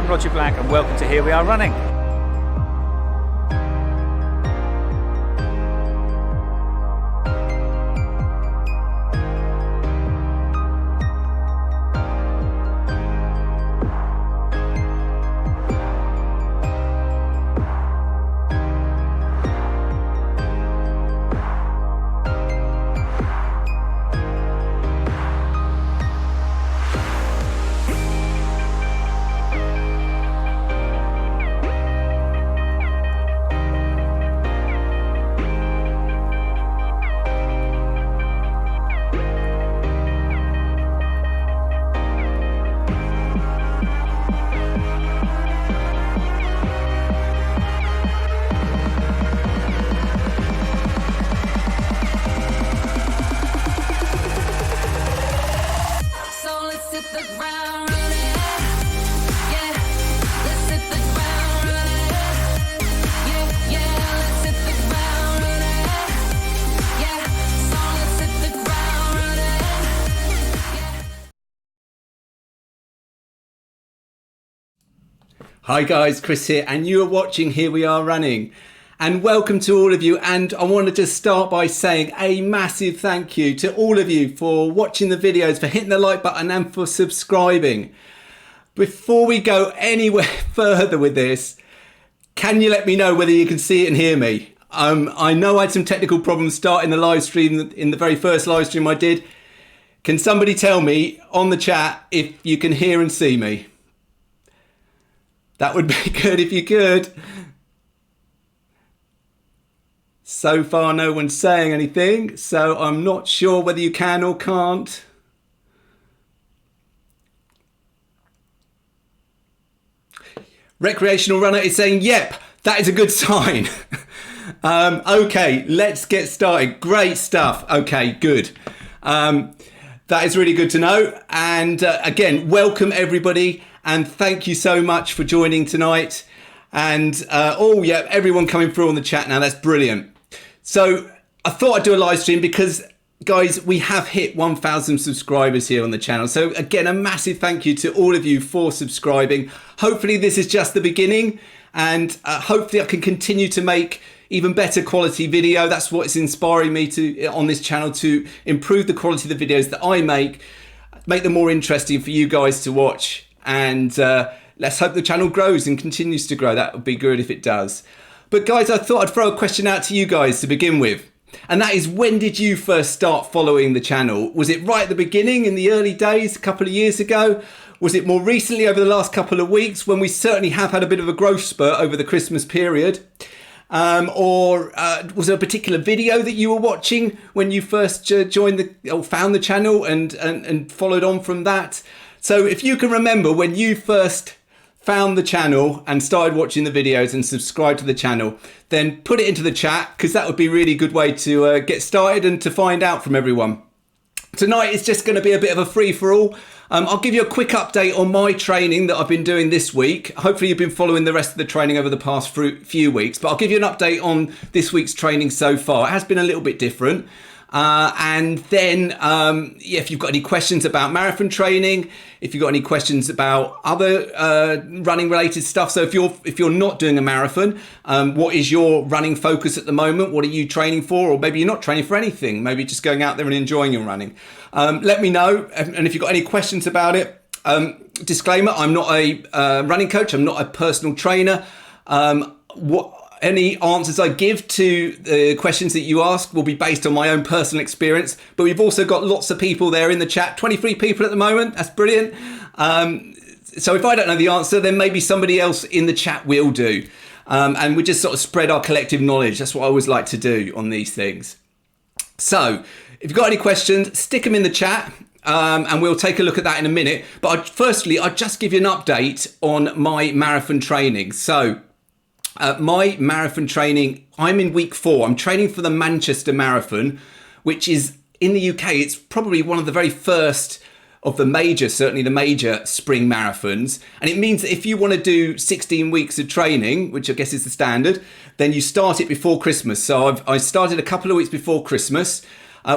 I'm Roger Black and welcome to Here We Are Running. Hi guys, Chris here, and you are watching Here We Are Running. And welcome to all of you, and I want to just start by saying a massive thank you to all of you for watching the videos, for hitting the like button and for subscribing. Before we go anywhere further with this, can you let me know whether you can see it and hear me? I know I had some technical problems starting the live stream, in the very first live stream I did. Can somebody tell me on the chat if you can hear and see me? That would be good if you could. So far, no one's saying anything, so I'm not sure whether you can or can't. Recreational runner is saying, yep, that is a good sign. Okay, let's get started. Great stuff. Okay, good. That is really good to know. And again, welcome everybody. And thank you so much for joining tonight. And oh yeah, everyone coming through on the chat now. That's brilliant. So I thought I'd do a live stream because, guys, we have hit 1,000 subscribers here on the channel. So again, a massive thank you to all of you for subscribing. Hopefully this is just the beginning, and hopefully I can continue to make even better quality video. That's what's inspiring me to on this channel, to improve the quality of the videos that I make them more interesting for you guys to watch. And let's hope the channel grows and continues to grow. That would be good if it does. But guys, I thought I'd throw a question out to you guys to begin with. And that is, when did you first start following the channel? Was it right at the beginning, in the early days, a couple of years ago? Was it more recently, over the last couple of weeks, when we certainly have had a bit of a growth spurt over the Christmas period? Or was there a particular video that you were watching when you first found the channel and followed on from that? So if you can remember when you first found the channel and started watching the videos and subscribed to the channel, then put it into the chat, because that would be a really good way to get started and to find out from everyone. Tonight is just going to be a bit of a free-for-all. I'll give you a quick update on my training that I've been doing this week. Hopefully you've been following the rest of the training over the past few weeks, but I'll give you an update on this week's training so far. It has been a little bit different. And then if you've got any questions about marathon training, if you've got any questions about other running related stuff. So if you're not doing a marathon, what is your running focus at the moment? What are you training for? Or maybe you're not training for anything, maybe just going out there and enjoying your running. Let me know. And if you've got any questions about it, disclaimer, I'm not a running coach. I'm not a personal trainer. Any answers I give to the questions that you ask will be based on my own personal experience. But we've also got lots of people there in the chat, 23 people at the moment. That's brilliant. So if I don't know the answer, then maybe somebody else in the chat will do. And we just sort of spread our collective knowledge. That's what I always like to do on these things. So if you've got any questions, stick them in the chat. And we'll take a look at that in a minute. But firstly, I'll just give you an update on my marathon training. So my marathon training, I'm in week 4. I'm training for the Manchester Marathon, which is in the UK. It's probably one of the very first of the major, certainly the major spring marathons. And it means that if you want to do 16 weeks of training, which I guess is the standard, then you start it before Christmas. So I started a couple of weeks before Christmas.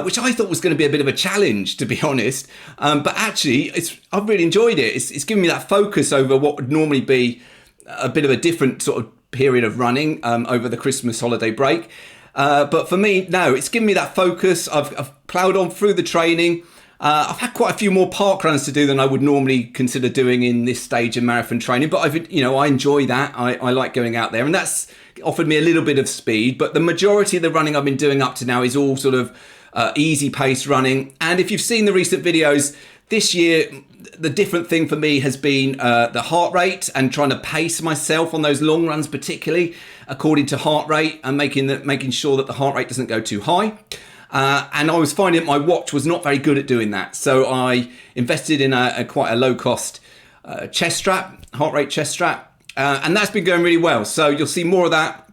which I thought was going to be a bit of a challenge, to be honest. But actually, I've really enjoyed it. It's given me that focus over what would normally be a bit of a different sort of period of running over the Christmas holiday break. But for me, no, it's given me that focus. I've ploughed on through the training. I've had quite a few more park runs to do than I would normally consider doing in this stage of marathon training. But I enjoy that. I like going out there, and that's offered me a little bit of speed. But the majority of the running I've been doing up to now is all sort of easy pace running. And if you've seen the recent videos this year, the different thing for me has been the heart rate and trying to pace myself on those long runs, particularly according to heart rate, and making sure that the heart rate doesn't go too high. And I was finding that my watch was not very good at doing that. So I invested in quite a low cost chest strap, heart rate chest strap. And that's been going really well. So you'll see more of that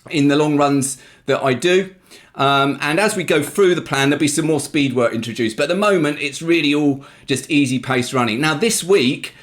in the long runs that I do. And as we go through the plan, there'll be some more speed work introduced. But at the moment, it's really all just easy pace running. Now, this week,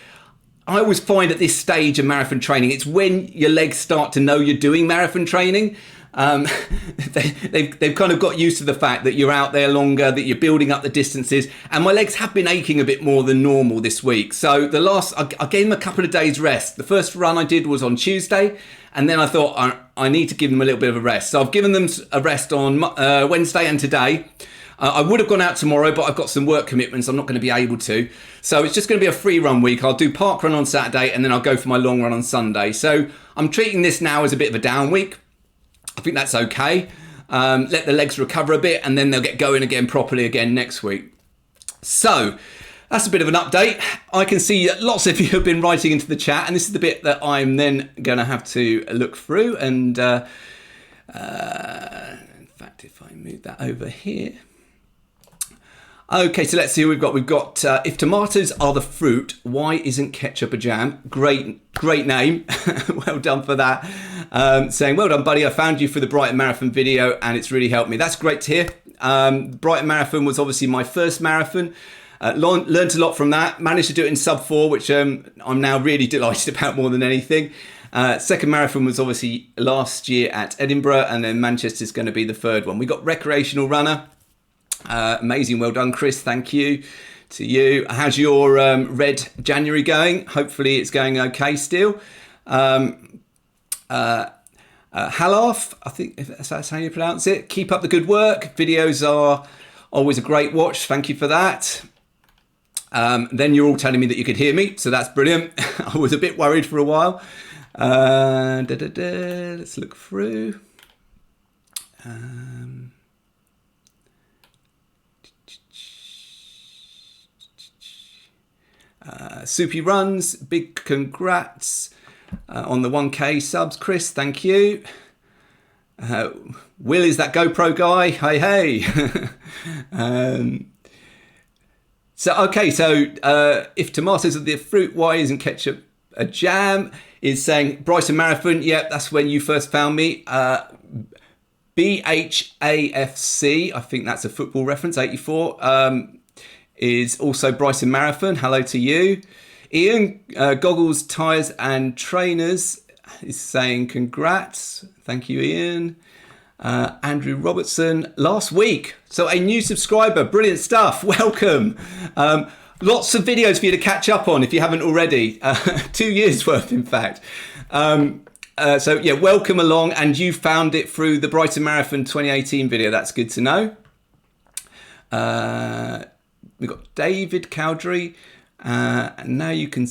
I always find at this stage of marathon training, it's when your legs start to know you're doing marathon training. They've kind of got used to the fact that you're out there longer, that you're building up the distances, and my legs have been aching a bit more than normal this week. So I gave them a couple of days rest. The first run I did was on Tuesday, and then I thought I need to give them a little bit of a rest. So I've given them a rest on Wednesday and today. I would have gone out tomorrow, but I've got some work commitments. I'm not going to be able to. So it's just going to be a free run week. I'll do park run on Saturday, and then I'll go for my long run on Sunday. So I'm treating this now as a bit of a down week. I think that's okay. Let the legs recover a bit, and then they'll get going again properly again next week. So that's a bit of an update. I can see that lots of you have been writing into the chat, and this is the bit that I'm then going to have to look through. And in fact, if I move that over here. Okay, so let's see who we've got. We've got, if tomatoes are the fruit, why isn't ketchup a jam? Great name. Well done for that. Saying, well done, buddy. I found you for the Brighton Marathon video and it's really helped me. That's great to hear. Brighton Marathon was obviously my first marathon. Learned a lot from that. Managed to do it in sub 4, which I'm now really delighted about more than anything. Second marathon was obviously last year at Edinburgh, and then Manchester's going to be the third one. We got recreational runner. Amazing, well done, Chris. Thank you to you. How's your red January going? Hopefully it's going okay still. Halaf, I think if that's how you pronounce it. Keep up the good work. Videos are always a great watch. Thank you for that. Then you're all telling me that you could hear me, so that's brilliant. I was a bit worried for a while. Let's look through. Soupy runs, big congrats on the 1k subs, Chris, thank you. Will is that GoPro guy, hey. So if tomatoes are the fruit, why isn't ketchup a jam? Is saying Brighton Marathon, yep, that's when you first found me. BHAFC, I think that's a football reference, 84. Is also Brighton Marathon. Hello to you. Ian, Goggles, Tyres and Trainers is saying congrats. Thank you, Ian. Andrew Robertson, last week. So a new subscriber. Brilliant stuff. Welcome. Lots of videos for you to catch up on if you haven't already. 2 years worth, in fact. So yeah, welcome along. And you found it through the Brighton Marathon 2018 video. That's good to know. We've got David Cowdery, and now you can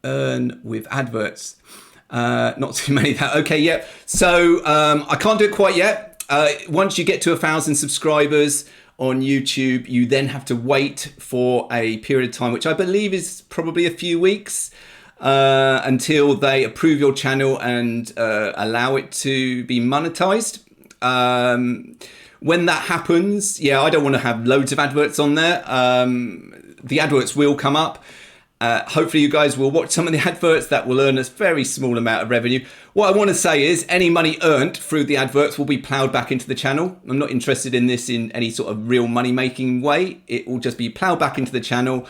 earn with adverts. Not too many of that. Okay, yep. So I can't do it quite yet. Once you get to 1,000 subscribers on YouTube, you then have to wait for a period of time, which I believe is probably a few weeks, until they approve your channel and allow it to be monetized. When that happens, yeah, I don't want to have loads of adverts on there. The adverts will come up. Hopefully you guys will watch some of the adverts. That will earn us very small amount of revenue. What I want to say is any money earned through the adverts will be ploughed back into the channel. I'm not interested in this in any sort of real money making way. It will just be ploughed back into the channel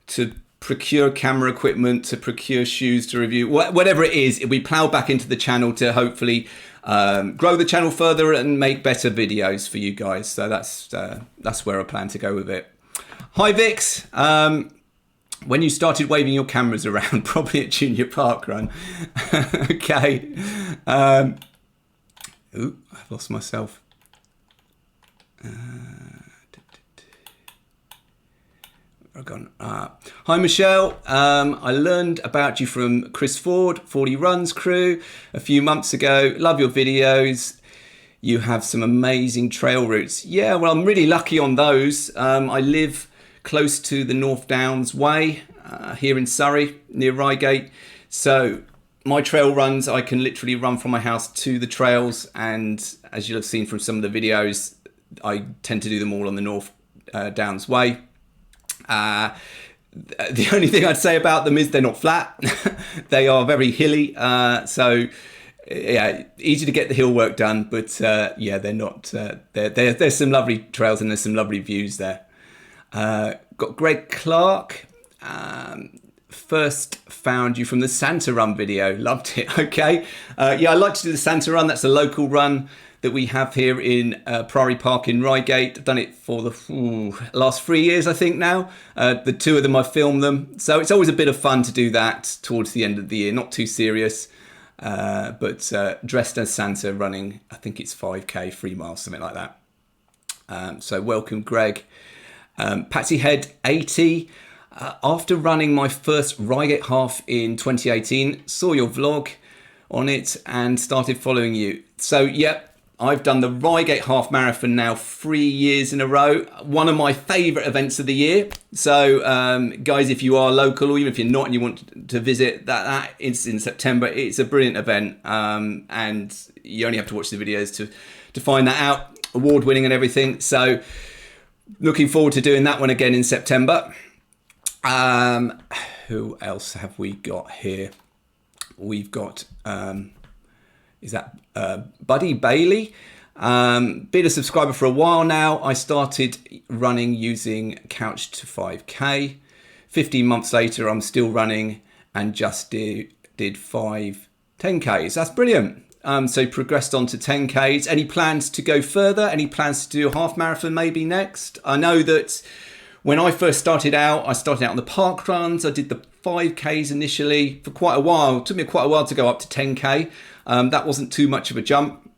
to procure camera equipment, to procure shoes to review, whatever it is, it'll be ploughed back into the channel to hopefully grow the channel further and make better videos for you guys. So that's where I plan to go with it. Hi Vix. When you started waving your cameras around, probably at Junior Park Run. Okay. Ooh, I've lost myself. Hi Michelle, I learned about you from Chris Ford, 40 Runs crew, a few months ago. Love your videos. You have some amazing trail routes. Yeah, well, I'm really lucky on those. I live close to the North Downs Way here in Surrey, near Reigate. So my trail runs, I can literally run from my house to the trails. And as you'll have seen from some of the videos, I tend to do them all on the North Downs Way. The only thing I'd say about them is they're not flat. They are very hilly. So yeah, easy to get the hill work done, but yeah, they're not. There's some lovely trails and there's some lovely views there. Got Greg Clark. First found you from the Santa Run video. Loved it. Okay. Yeah, I like to do the Santa Run. That's a local run that we have here in Priory Park in Reigate. I've done it for the last 3 years, I think now. The two of them, I've filmed them. So it's always a bit of fun to do that towards the end of the year. Not too serious, but dressed as Santa running, I think it's 5K, 3 miles, something like that. So welcome, Greg. Patsy Head 80. After running my first Reigate half in 2018, saw your vlog on it and started following you. So, yep, I've done the Reigate half marathon now 3 years in a row. One of my favourite events of the year. So, guys, if you are local or even if you're not and you want to visit, that is in September. It's a brilliant event, and you only have to watch the videos to find that out. Award-winning and everything. So, looking forward to doing that one again in September. Who else have we got here? We've got, is that Buddy Bailey? Been a subscriber for a while now. I started running using Couch to 5K. 15 months later, I'm still running and just did 5 10Ks. That's brilliant. So progressed on to 10Ks. Any plans to go further? Any plans to do a half marathon maybe next? I know that when I first started out, I started out on the park runs. I did the 5Ks initially for quite a while. It took me quite a while to go up to 10K. That wasn't too much of a jump.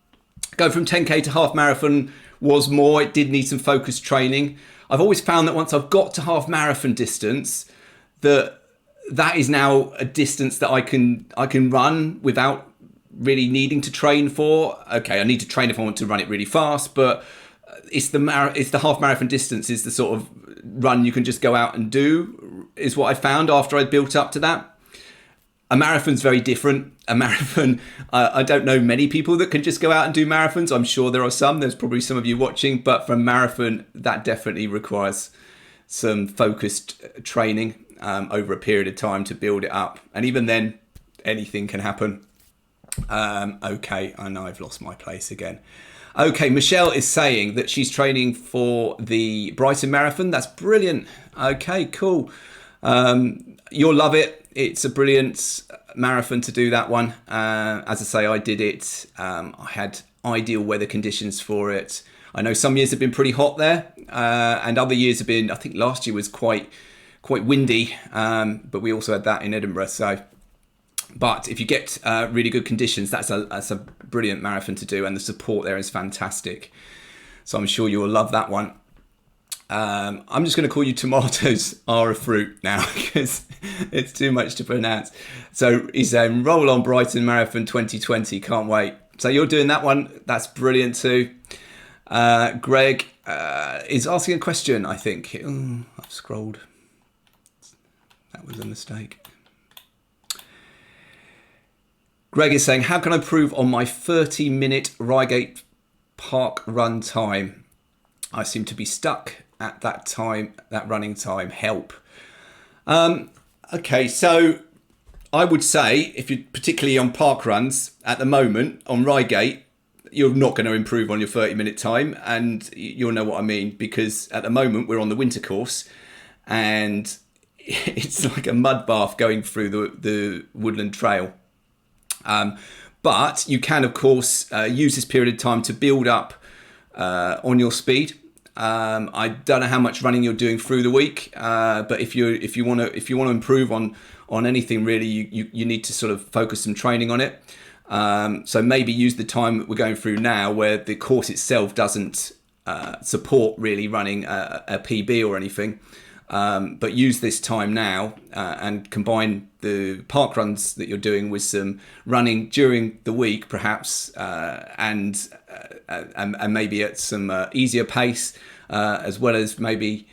Go from 10K to half marathon was more. It did need some focused training. I've always found that once I've got to half marathon distance, that is now a distance that I can run without really needing to train for. Okay, I need to train if I want to run it really fast, but it's the half marathon distance is the sort of run you can just go out and do, is what I found after I built up to that. A marathon's very different. A marathon, I don't know many people that can just go out and do marathons. I'm sure there are some. There's probably some of you watching, but for a marathon, that definitely requires some focused training over a period of time to build it up. And even then, anything can happen. Okay, I know I've lost my place again. Okay, Michelle is saying that she's training for the Brighton Marathon. That's brilliant. Okay, cool. You'll love it. It's a brilliant marathon to do that one. As I say, I did it. I had ideal weather conditions for it. I know some years have been pretty hot there, and other years have been, I think last year was quite windy, but we also had that in Edinburgh. So, but if you get really good conditions, that's a brilliant marathon to do, and the support there is fantastic. So I'm sure you will love that one. I'm just going to call you tomatoes are a fruit now because it's too much to pronounce. So he's saying, roll on Brighton Marathon 2020. Can't wait. So you're doing that one. That's brilliant too. Greg is asking a question, I think. I've scrolled. That was a mistake. Greg is saying, how can I improve on my 30-minute Reigate Park run time? I seem to be stuck at that running time. Help. Okay, so I would say, if you're particularly on park runs at the moment on Reigate, you're not going to improve on your 30-minute time, and you'll know what I mean, because at the moment we're on the winter course and it's like a mud bath going through the woodland trail. But you can, of course, use this period of time to build up on your speed. I don't know how much running you're doing through the week, but if you want to improve on anything really, you need to sort of focus some training on it. So maybe use the time that we're going through now, where the course itself doesn't support really running a PB or anything. But use this time now and combine the park runs that you're doing with some running during the week, perhaps, and maybe at some easier pace, as well as maybe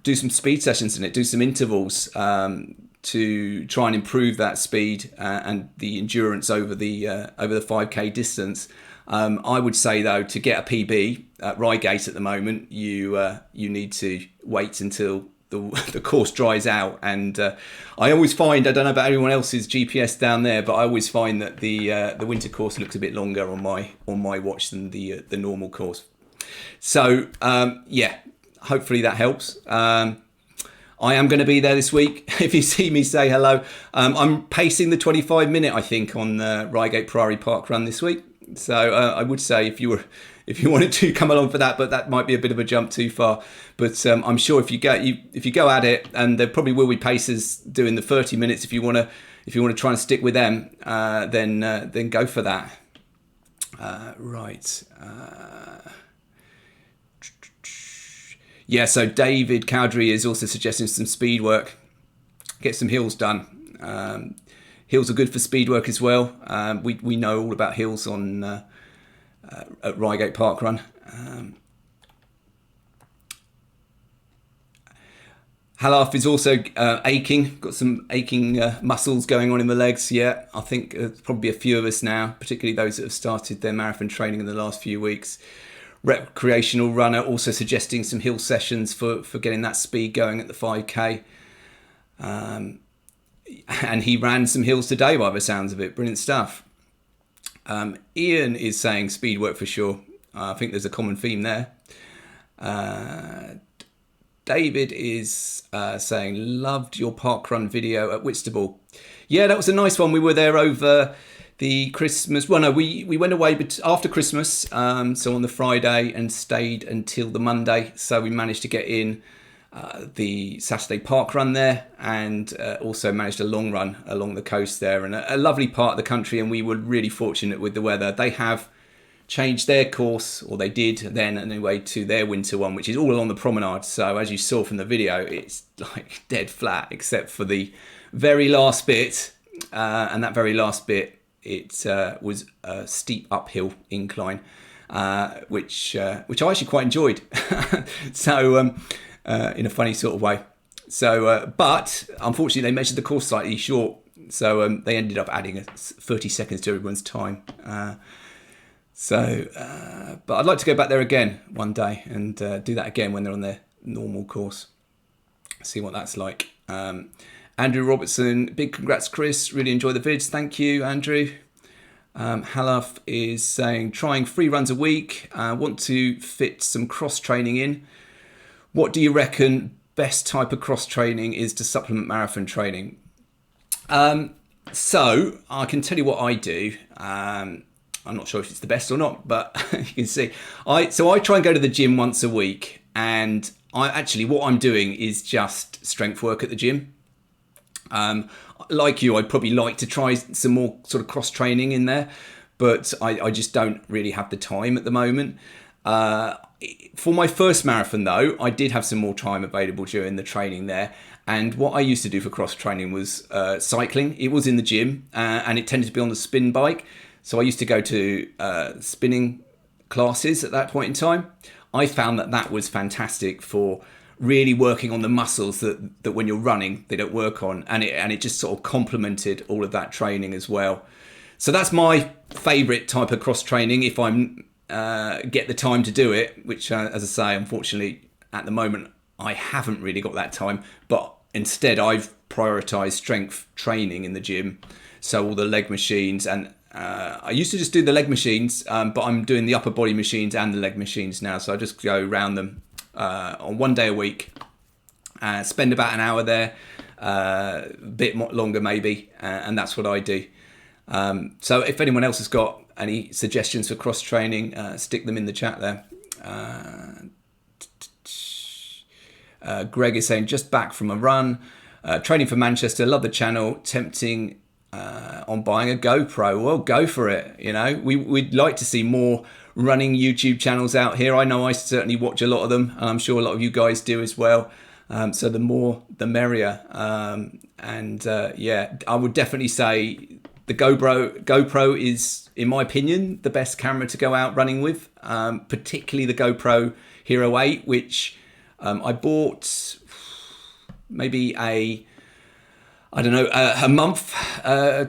do some speed sessions in it, do some intervals to try and improve that speed and the endurance over the 5K distance. I would say though, to get a PB at Reigate at the moment, you need to wait until the course dries out. And I always find, I don't know about everyone else's GPS down there, but I always find that the winter course looks a bit longer on my watch than the normal course. So yeah, hopefully that helps. I am going to be there this week. If you see me, say hello. I'm pacing the 25-minute, I think, on the Reigate Priory Park run this week. So I would say if you wanted to come along for that, but that might be a bit of a jump too far. But I'm sure if you go at it, and there probably will be pacers doing the 30 minutes. If you want to try and stick with them, then go for that. Right. Yeah, so David Cowdery is also suggesting some speed work. Get some hills done. Hills are good for speed work as well. We know all about hills on at Reigate Park Run. Halaf is also aching. Got some aching muscles going on in the legs. Yeah, I think probably a few of us now, particularly those that have started their marathon training in the last few weeks. Recreational runner also suggesting some hill sessions for getting that speed going at the 5K. And he ran some hills today by the sounds of it. Brilliant stuff. Ian is saying speed work for sure. I think there's a common theme there. David is saying, loved your parkrun video at Whitstable. Yeah, that was a nice one. We were there over the Christmas. Well, no, we went away after Christmas, so on the Friday, and stayed until the Monday. So we managed to get in the Saturday park run there, and also managed a long run along the coast there, and a lovely part of the country. And we were really fortunate with the weather. They have changed their course, or they did then anyway, to their winter one, which is all along the promenade. So as you saw from the video, it's like dead flat except for the very last bit, and that very last bit, it was a steep uphill incline, which I actually quite enjoyed. So in a funny sort of way. So but unfortunately they measured the course slightly short, so they ended up adding 30 seconds to everyone's time. But I'd like to go back there again one day and do that again when they're on their normal course. See what that's like. Andrew Robertson, big congrats, Chris. Really enjoy the vids. Thank you, Andrew. Halaf is saying, trying 3 runs a week. Want to fit some cross training in. What do you reckon best type of cross training is to supplement marathon training? So I can tell you what I do. I'm not sure if it's the best or not, but you can see. I try and go to the gym once a week, and what I'm doing is just strength work at the gym. Like you, I'd probably like to try some more sort of cross training in there, but I just don't really have the time at the moment. For my first marathon though, I did have some more time available during the training there. And what I used to do for cross training was cycling. It was in the gym, and it tended to be on the spin bike. So I used to go to spinning classes at that point in time. I found that was fantastic for really working on the muscles that when you're running, they don't work on. And it just sort of complemented all of that training as well. So that's my favourite type of cross training if I'm get the time to do it, which as I say, unfortunately at the moment I haven't really got that time, but instead I've prioritised strength training in the gym. So all the leg machines, and I used to just do the leg machines, but I'm doing the upper body machines and the leg machines now. So I just go around them on one day a week, spend about an hour there, a bit more longer maybe, and that's what I do. So if anyone else has got any suggestions for cross training, stick them in the chat there. Greg is saying, just back from a run, training for Manchester, love the channel, tempting on buying a GoPro. Well, go for it. You know, we'd like to see more running YouTube channels out here. I know I certainly watch a lot of them, and I'm sure a lot of you guys do as well. So the more, the merrier. Yeah, I would definitely say the GoPro is, in my opinion, the best camera to go out running with, particularly the GoPro Hero 8, which I bought maybe a month,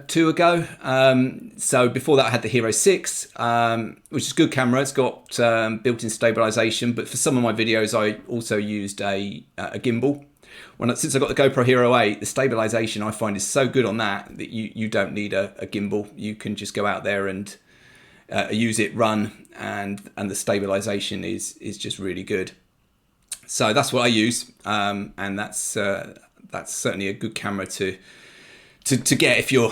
two ago. So before that I had the Hero 6, which is a good camera. It's got built-in stabilization, but for some of my videos I also used a gimbal. Since I got the GoPro Hero 8, the stabilization I find is so good on that you don't need a gimbal. You can just go out there and use it, run, and the stabilization is just really good. So that's what I use, and that's certainly a good camera to get if you're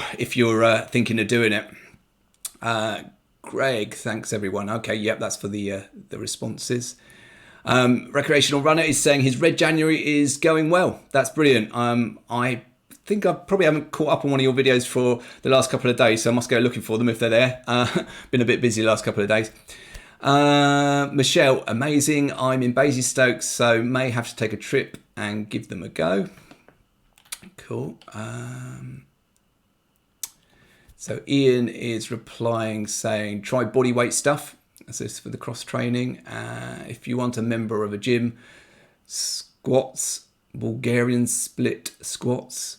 thinking of doing it. Greg, thanks everyone. Okay, yep, that's for the responses. Recreational Runner is saying his Red January is going well. That's brilliant. I think I probably haven't caught up on one of your videos for the last couple of days, so I must go looking for them if they're there. Been a bit busy the last couple of days. Michelle, amazing. I'm in Basingstoke, so may have to take a trip and give them a go. Cool. So Ian is replying saying, try body weight stuff. This is for the cross training. If you want a member of a gym, squats, Bulgarian split squats,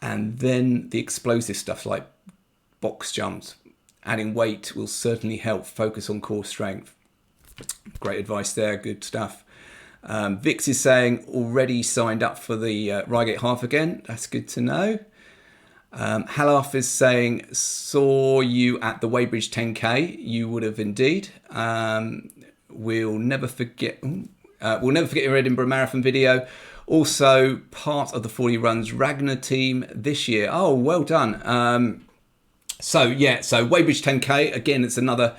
and then the explosive stuff like box jumps. Adding weight will certainly help. Focus on core strength. Great advice there. Good stuff. Vix is saying already signed up for the Reigate Half again. That's good to know. Halaf is saying saw you at the Weybridge 10K. You would have indeed. We'll never forget. We'll never forget your Edinburgh Marathon video. Also part of the 40 Runs Ragnar team this year. Oh, well done. So Weybridge 10K again. It's another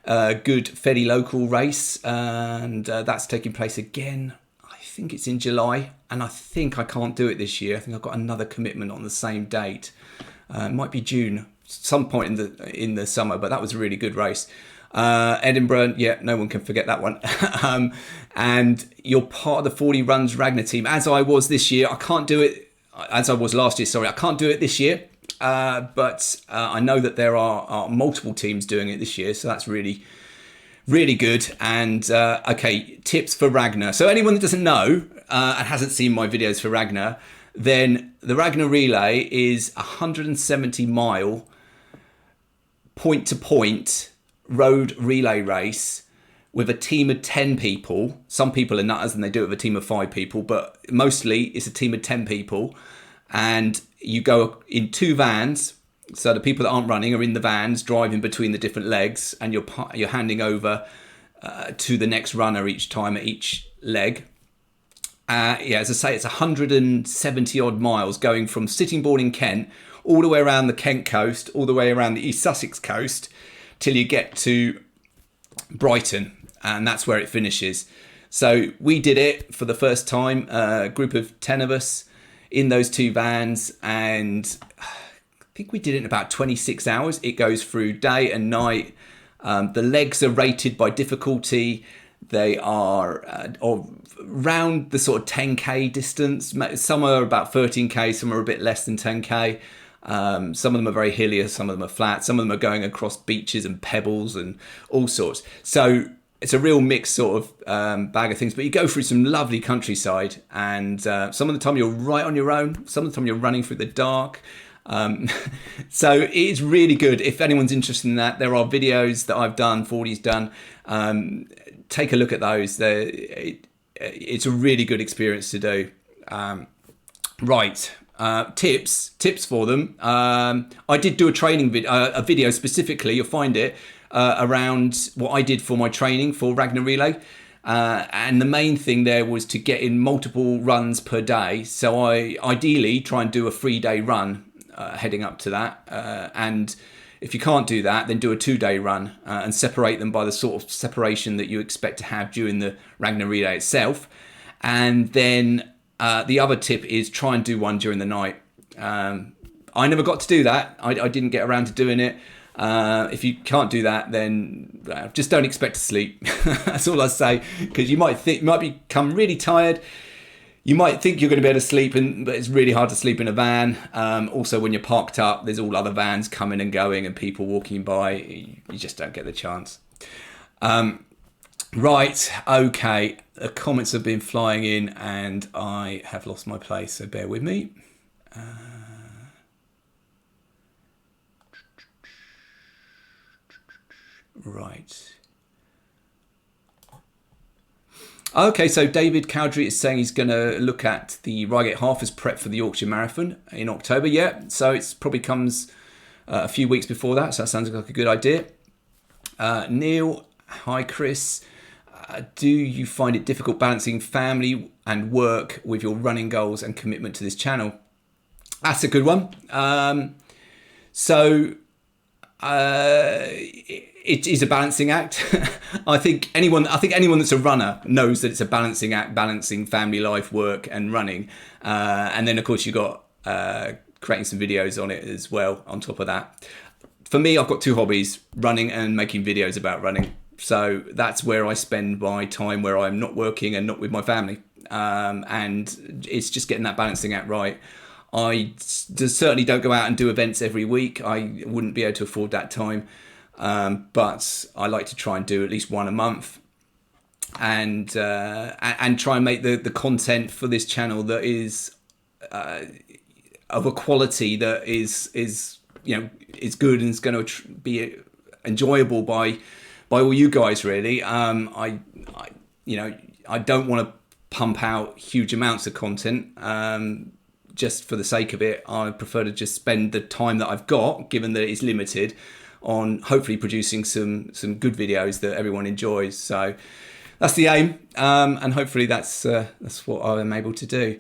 good, fairly local race, and that's taking place again. I think it's in July, and I think I can't do it this year. I think I've got another commitment on the same date. It might be June, some point in the summer, but that was a really good race. Edinburgh, yeah, no one can forget that one. And you're part of the 40 Runs Ragnar team, as I was this year. I can't do it, as I was last year, sorry. I can't do it this year, but I know that there are multiple teams doing it this year, so that's really, really good. And okay, tips for Ragnar. So anyone that doesn't know and hasn't seen my videos for Ragnar, then the Ragnar Relay is a 170-mile point-to-point road relay race with a team of 10 people. Some people are nutters and they do it with a team of 5 people, but mostly it's a team of 10 people. And you go in 2 vans. So the people that aren't running are in the vans driving between the different legs, and you're handing over to the next runner each time at each leg. Yeah, as I say, it's 170 odd miles going from Sittingbourne in Kent all the way around the Kent coast, all the way around the East Sussex coast till you get to Brighton, and that's where it finishes. So we did it for the first time, a group of 10 of us in those 2 vans, and I think we did it in about 26 hours. It goes through day and night. The legs are rated by difficulty. They are around the sort of 10k distance. Some are about 13k, some are a bit less than 10k. Some of them are very hilly, some of them are flat, some of them are going across beaches and pebbles and all sorts. So it's a real mixed sort of bag of things, but you go through some lovely countryside, and some of the time you're right on your own, some of the time you're running through the dark. So it's really good. If anyone's interested in that, there are videos that I've done, 40's done. Take a look at those. It's a really good experience to do. Right. Tips for them. I did do a training video specifically. You'll find it around what I did for my training for Ragnar Relay. And the main thing there was to get in multiple runs per day. So I ideally try and do a 3-day run. heading up to that. And if you can't do that, then do a 2-day run and separate them by the sort of separation that you expect to have during the Ragnar relay itself. And then the other tip is try and do one during the night. I never got to do that. I didn't get around to doing it. If you can't do that, then just don't expect to sleep. That's all I say, because you might become really tired. You might think you're going to be able to sleep, but it's really hard to sleep in a van. Also, when you're parked up, there's all other vans coming and going and people walking by. You just don't get the chance. Right, okay. The comments have been flying in and I have lost my place, so bear with me. Right. Okay, so David Cowdery is saying he's going to look at the Reigate Half as prep for the Yorkshire Marathon in October. Yeah, so it probably comes a few weeks before that, so that sounds like a good idea. Neil, hi Chris. Do you find it difficult balancing family and work with your running goals and commitment to this channel? That's a good one. It is a balancing act. I think anyone that's a runner knows that it's a balancing act, balancing family life, work, and running. And then of course you've got creating some videos on it as well. On top of that, for me, I've got 2 hobbies: running and making videos about running. So that's where I spend my time, where I'm not working and not with my family. And it's just getting that balancing act right. I certainly don't go out and do events every week. I wouldn't be able to afford that time. But I like to try and do at least one a month, and try and make the content for this channel that is of a quality that is good and is going to be enjoyable by all you guys. Really, I don't want to pump out huge amounts of content just for the sake of it. I prefer to just spend the time that I've got, given that it's limited, on hopefully producing some good videos that everyone enjoys. So that's the aim, and hopefully that's what I'm able to do.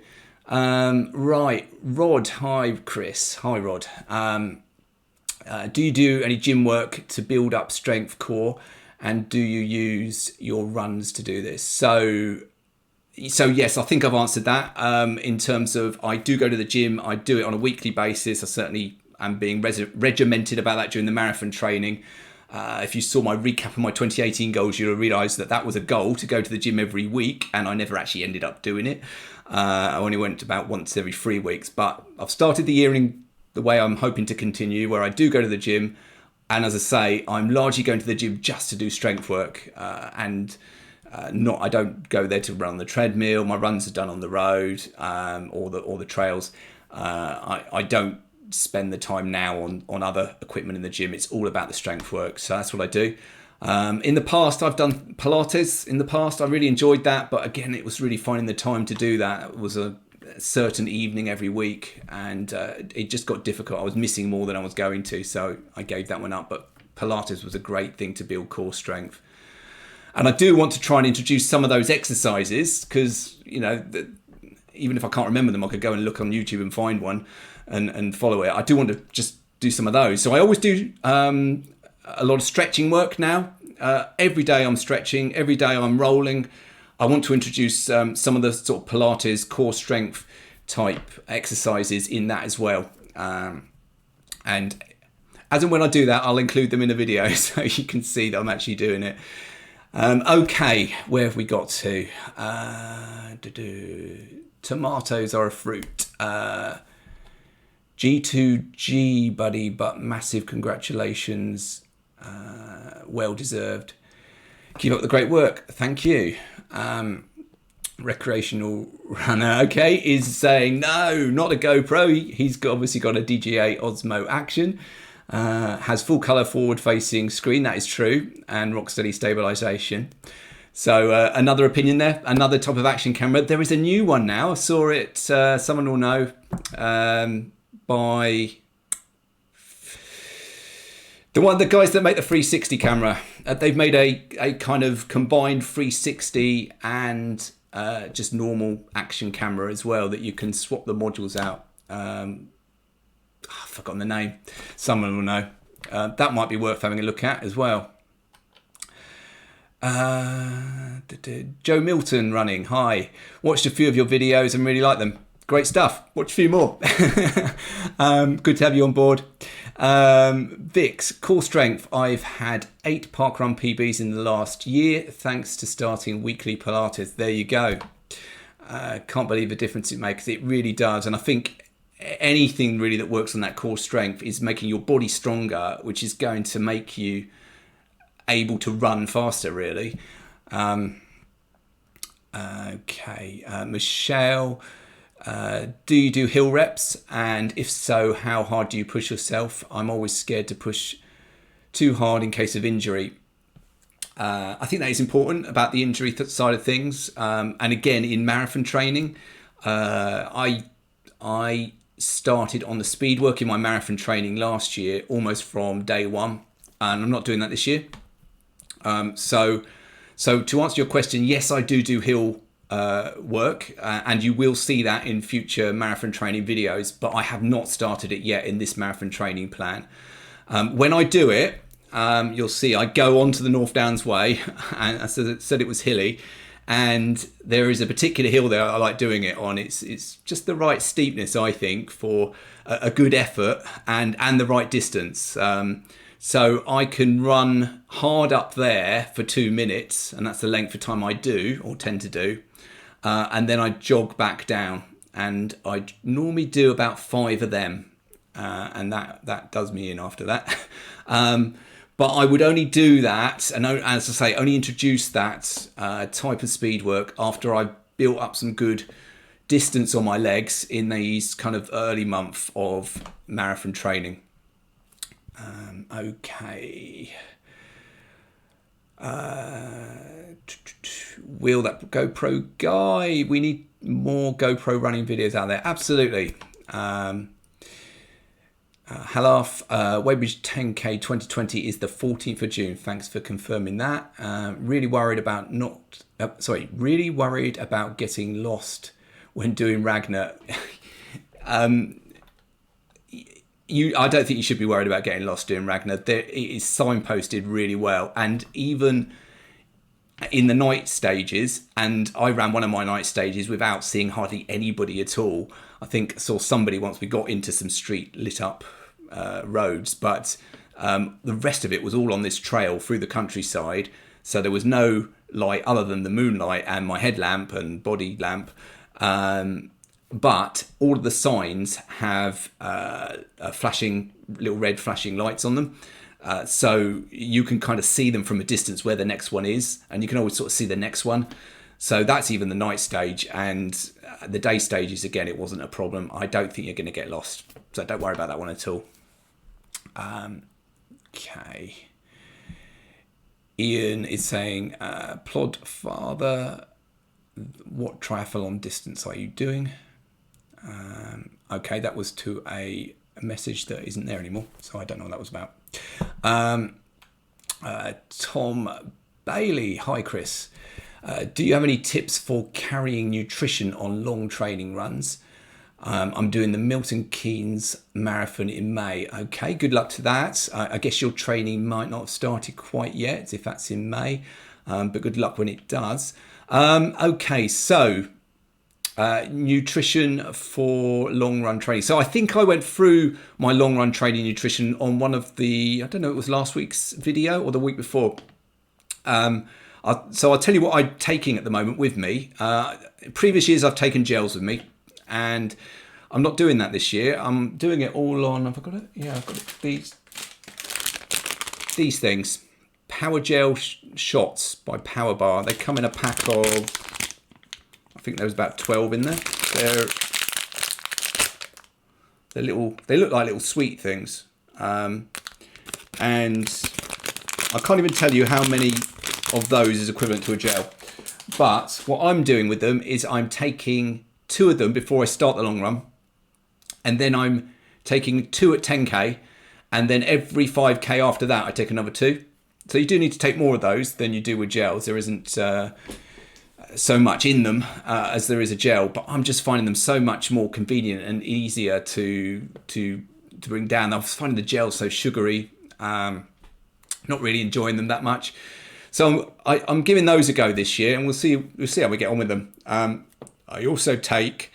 Right, Rod. Hi, Chris. Hi, Rod. Do you do any gym work to build up strength core, and do you use your runs to do this? So yes, I think I've answered that. In terms of, I do go to the gym. I do it on a weekly basis. I certainly am being regimented about that during the marathon training. If you saw my recap of my 2018 goals, you'll realise that was a goal, to go to the gym every week, and I never actually ended up doing it. I only went about once every 3 weeks, but I've started the year in the way I'm hoping to continue, where I do go to the gym. And as I say, I'm largely going to the gym just to do strength work, I don't go there to run on the treadmill. My runs are done on the road, or the trails. I don't spend the time now on other equipment in the gym. It's all about the strength work. So that's what I do. In the past, I've done Pilates. In the past, I really enjoyed that. But again, it was really finding the time to do that. It was a certain evening every week, and it just got difficult. I was missing more than I was going to. So I gave that one up. But Pilates was a great thing to build core strength. And I do want to try and introduce some of those exercises, because, even if I can't remember them, I could go and look on YouTube and find one and follow it. I do want to just do some of those. So I always do a lot of stretching work now. Every day I'm stretching, every day I'm rolling. I want to introduce some of the sort of Pilates core strength type exercises in that as well. And as and when I do that, I'll include them in a video so you can see that I'm actually doing it. Okay, where have we got to? Tomatoes are a fruit. G2G, buddy, but massive congratulations. Well deserved. Keep up the great work. Thank you. Recreational runner, okay, is saying no, not a GoPro. He's obviously got a DJI Osmo Action. Has full colour forward facing screen, that is true, and rock steady stabilisation. So another opinion there, another type of action camera. There is a new one now. I saw it, someone will know, by the guys that make the 360 camera. They've made a kind of combined 360 and just normal action camera as well, that you can swap the modules out. I forgotten the name. Someone will know. That might be worth having a look at as well. Joe Milton running. Hi. Watched a few of your videos and really like them. Great stuff. Watch a few more. Good to have you on board. Vix, core strength. I've had 8 parkrun PBs in the last year thanks to starting weekly Pilates. There you go. Can't believe the difference it makes. It really does. And I think anything really that works on that core strength is making your body stronger, which is going to make you able to run faster, really. Michelle, do you do hill reps? And if so, how hard do you push yourself? I'm always scared to push too hard in case of injury. I think that is important about the injury side of things. And again, in marathon training, I started on the speed work in my marathon training last year, almost from day one. And I'm not doing that this year. So to answer your question, yes, I do hill work, and you will see that in future marathon training videos, but I have not started it yet in this marathon training plan. When I do it, you'll see I go onto the North Downs Way, and I said it was hilly, and there is a particular hill there I like doing it on. It's just the right steepness, I think, for a good effort and the right distance. So I can run hard up there for 2 minutes, and that's the length of time I do or tend to do. And then I jog back down, and I normally do about 5 of them, and that does me in after that. But I would only do that, and as I say, only introduce that type of speed work after I've built up some good distance on my legs in these kind of early month of marathon training. Okay. Will that GoPro guy? We need more GoPro running videos out there. Absolutely. Halaf, Weybridge 10K 2020 is the 14th of June. Thanks for confirming that. Really worried about getting lost when doing Ragnar. I don't think you should be worried about getting lost doing Ragnar. It is signposted really well, and even in the night stages, and I ran one of my night stages without seeing hardly anybody at all. I think I saw somebody once we got into some street lit up roads, but the rest of it was all on this trail through the countryside, so there was no light other than the moonlight and my headlamp and body lamp. But all of the signs have flashing little red flashing lights on them. So you can kind of see them from a distance where the next one is, and you can always sort of see the next one. So that's even the night stage, and the day stages, again, it wasn't a problem. I don't think you're going to get lost. So don't worry about that one at all. Okay. Ian is saying, Plod Father, what triathlon distance are you doing? Okay, that was to a message that isn't there anymore, so I don't know what that was about. Tom Bailey, hi Chris. Do you have any tips for carrying nutrition on long training runs? I'm doing the Milton Keynes Marathon in May. Okay, good luck to that. I guess your training might not have started quite yet if that's in May, but good luck when it does. Okay, so nutrition for long run training. So I think I went through my long run training nutrition on one of the, I don't know, it was last week's video or the week before. So I'll tell you what I'm taking at the moment with me. Previous years I've taken gels with me, and I'm not doing that this year. I'm doing it all on, have I got it? Yeah, I've got it. These things. Power Gel Shots by Power Bar. They come in a pack of, I think there was about 12 in there. They're little, they look like little sweet things. And I can't even tell you how many of those is equivalent to a gel. But what I'm doing with them is I'm taking 2 of them before I start the long run. And then I'm taking 2 at 10K. And then every 5K after that, I take another 2. So you do need to take more of those than you do with gels. There isn't so much in them as there is a gel, but I'm just finding them so much more convenient and easier to to bring down. I was finding the gels so sugary, not really enjoying them that much. So I'm giving those a go this year, and we'll see how we get on with them. I also take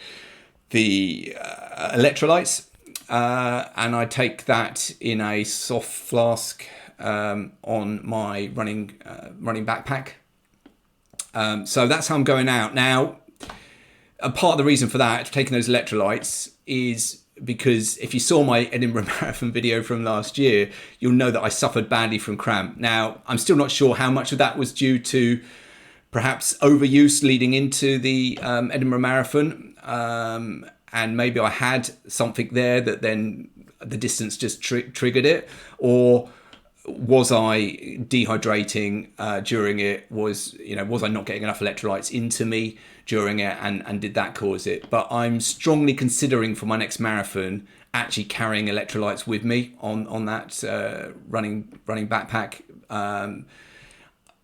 the electrolytes, and I take that in a soft flask on my running backpack. So that's how I'm going out now. A part of the reason for that, taking those electrolytes, is because if you saw my Edinburgh Marathon video from last year, you'll know that I suffered badly from cramp. Now, I'm still not sure how much of that was due to perhaps overuse leading into the Edinburgh Marathon, and maybe I had something there that then the distance just triggered it, or was I dehydrating during it? Was I not getting enough electrolytes into me during it, and did that cause it? But I'm strongly considering for my next marathon actually carrying electrolytes with me on that running backpack.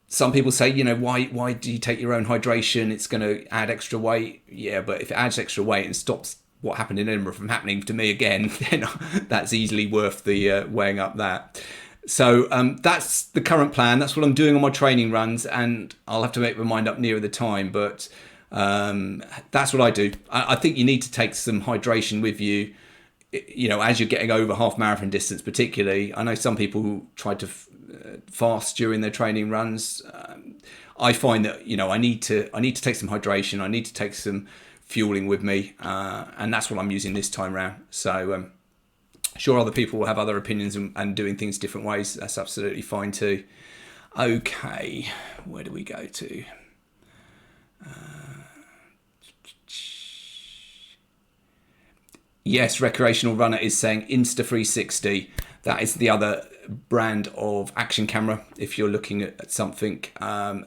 Some people say, why do you take your own hydration? It's going to add extra weight. Yeah, but if it adds extra weight and stops what happened in Edinburgh from happening to me again, then that's easily worth the weighing up that. So that's the current plan. That's what I'm doing on my training runs, and I'll have to make my mind up nearer the time. But that's what I do. I think you need to take some hydration with you, as you're getting over half marathon distance, particularly. I know some people who try to fast during their training runs. I find that I need to take some hydration. I need to take some fueling with me, and that's what I'm using this time round. So. Sure, other people will have other opinions and doing things different ways. That's absolutely fine too. Okay, where do we go to? Yes, Recreational Runner is saying Insta360. That is the other brand of action camera. If you're looking at something,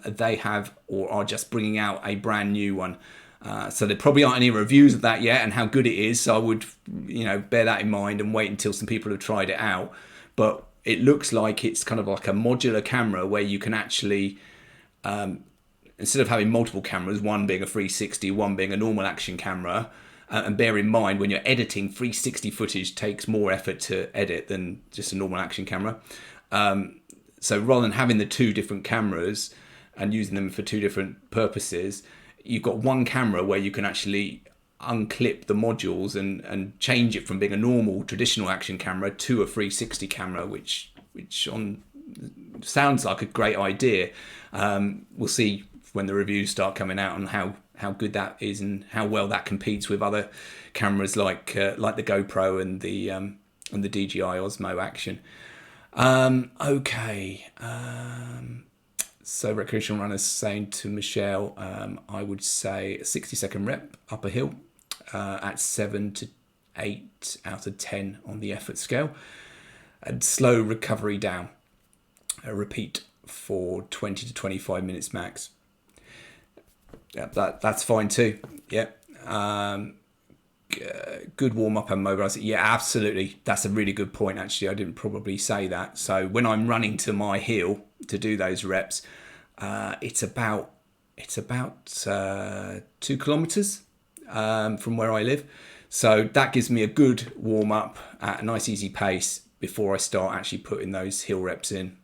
they have or are just bringing out a brand new one. So there probably aren't any reviews of that yet and how good it is. So I would, bear that in mind and wait until some people have tried it out. But it looks like it's kind of like a modular camera where you can actually, instead of having multiple cameras, one being a 360, one being a normal action camera, and bear in mind when you're editing, 360 footage takes more effort to edit than just a normal action camera. So rather than having the two different cameras and using them for two different purposes, you've got one camera where you can actually unclip the modules and change it from being a normal traditional action camera to a 360 camera, which sounds like a great idea. We'll see when the reviews start coming out on how good that is and how well that competes with other cameras like the GoPro and the DJI Osmo Action. So Recreational Runners saying to Michelle, I would say a 60-second rep up a hill at 7 to 8 out of 10 on the effort scale, and slow recovery down. A repeat for 20 to 25 minutes max. Yeah, that's fine too. Yeah. Good warm up and mobilize. Yeah, absolutely. That's a really good point. Actually, I didn't probably say that. So when I'm running to my hill to do those reps, it's about 2 kilometers from where I live. So that gives me a good warm up at a nice easy pace before I start actually putting those hill reps in.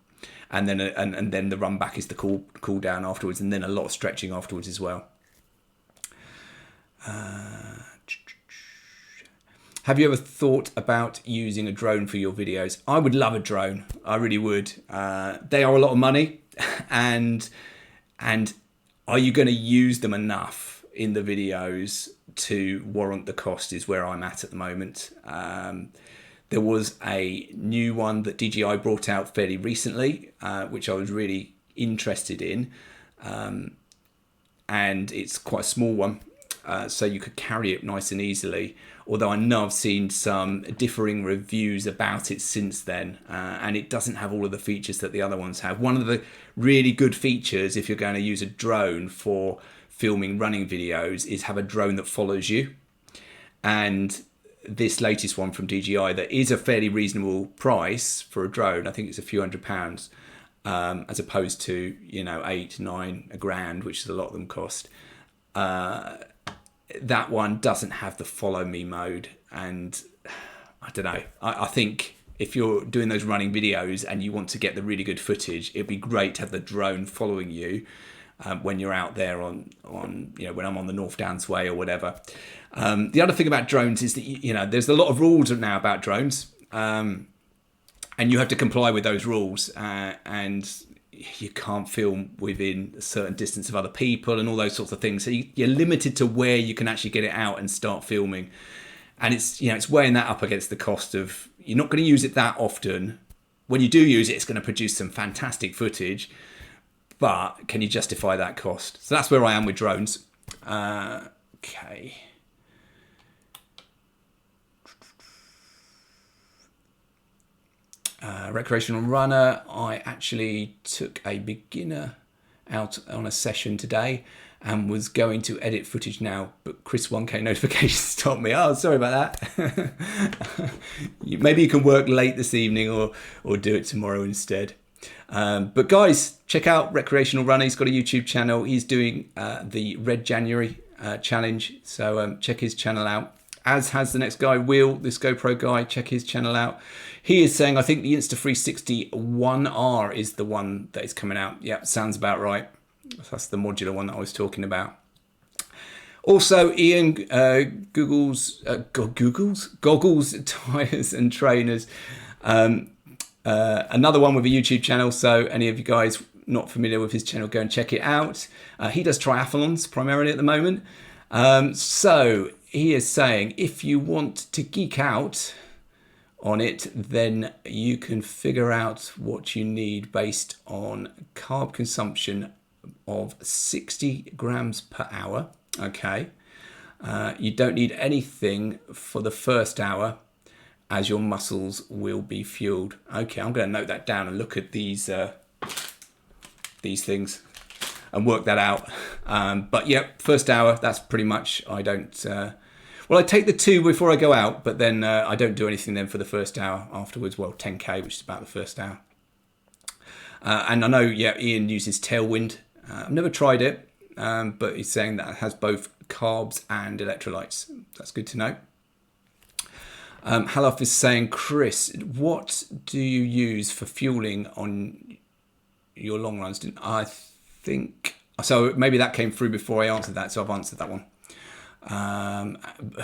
And then and then the run back is the cool down afterwards, and then a lot of stretching afterwards as well. Have you ever thought about using a drone for your videos? I would love a drone. I really would. They are a lot of money, and are you going to use them enough in the videos to warrant the cost is where I'm at the moment. There was a new one that DJI brought out fairly recently, which I was really interested in. And it's quite a small one, so you could carry it nice and easily. Although I know I've seen some differing reviews about it since then, and it doesn't have all of the features that the other ones have. One of the really good features, if you're going to use a drone for filming running videos, is have a drone that follows you. And this latest one from DJI, that is a fairly reasonable price for a drone. I think it's a few £100, as opposed to, $8, £9, £1,000, which is a lot of them cost. That one doesn't have the follow me mode, and I don't know. I think if you're doing those running videos and you want to get the really good footage, it'd be great to have the drone following you when you're out there on when I'm on the North Downs Way or whatever. The other thing about drones is that there's a lot of rules now about drones, and you have to comply with those rules, and you can't film within a certain distance of other people and all those sorts of things. So you're limited to where you can actually get it out and start filming. And it's weighing that up against the cost of, you're not going to use it that often. When you do use it, it's going to produce some fantastic footage, but can you justify that cost? So that's where I am with drones. Okay. Recreational runner. I actually took a beginner out on a session today and was going to edit footage now, but Chris 1K notifications stopped me. Oh, sorry about that. Maybe you can work late this evening or do it tomorrow instead. But guys, check out Recreational Runner. He's got a YouTube channel. He's doing the Red January challenge. So check his channel out. As has the next guy, Will, this GoPro guy. Check his channel out. He is saying, I think the Insta360 1R is the one that is coming out. Yep, sounds about right. That's the modular one that I was talking about. Also, Ian, Google's, Tires and Trainers. Another one with a YouTube channel. So any of you guys not familiar with his channel, go and check it out. He does triathlons primarily at the moment. So he is saying, if you want to geek out on it, then you can figure out what you need based on carb consumption of 60 grams per hour. Okay. You don't need anything for the first hour, as your muscles will be fueled. Okay, I'm going to note that down and look at these things and work that out. But yeah, first hour, that's pretty much, I don't... I take the 2 before I go out, but then I don't do anything then for the first hour afterwards. Well, 10K, which is about the first hour. And I know, Ian uses Tailwind. I've never tried it, but he's saying that it has both carbs and electrolytes. That's good to know. Halaf is saying, Chris, what do you use for fueling on your long runs? I think... So maybe that came through before I answered that, so I've answered that one.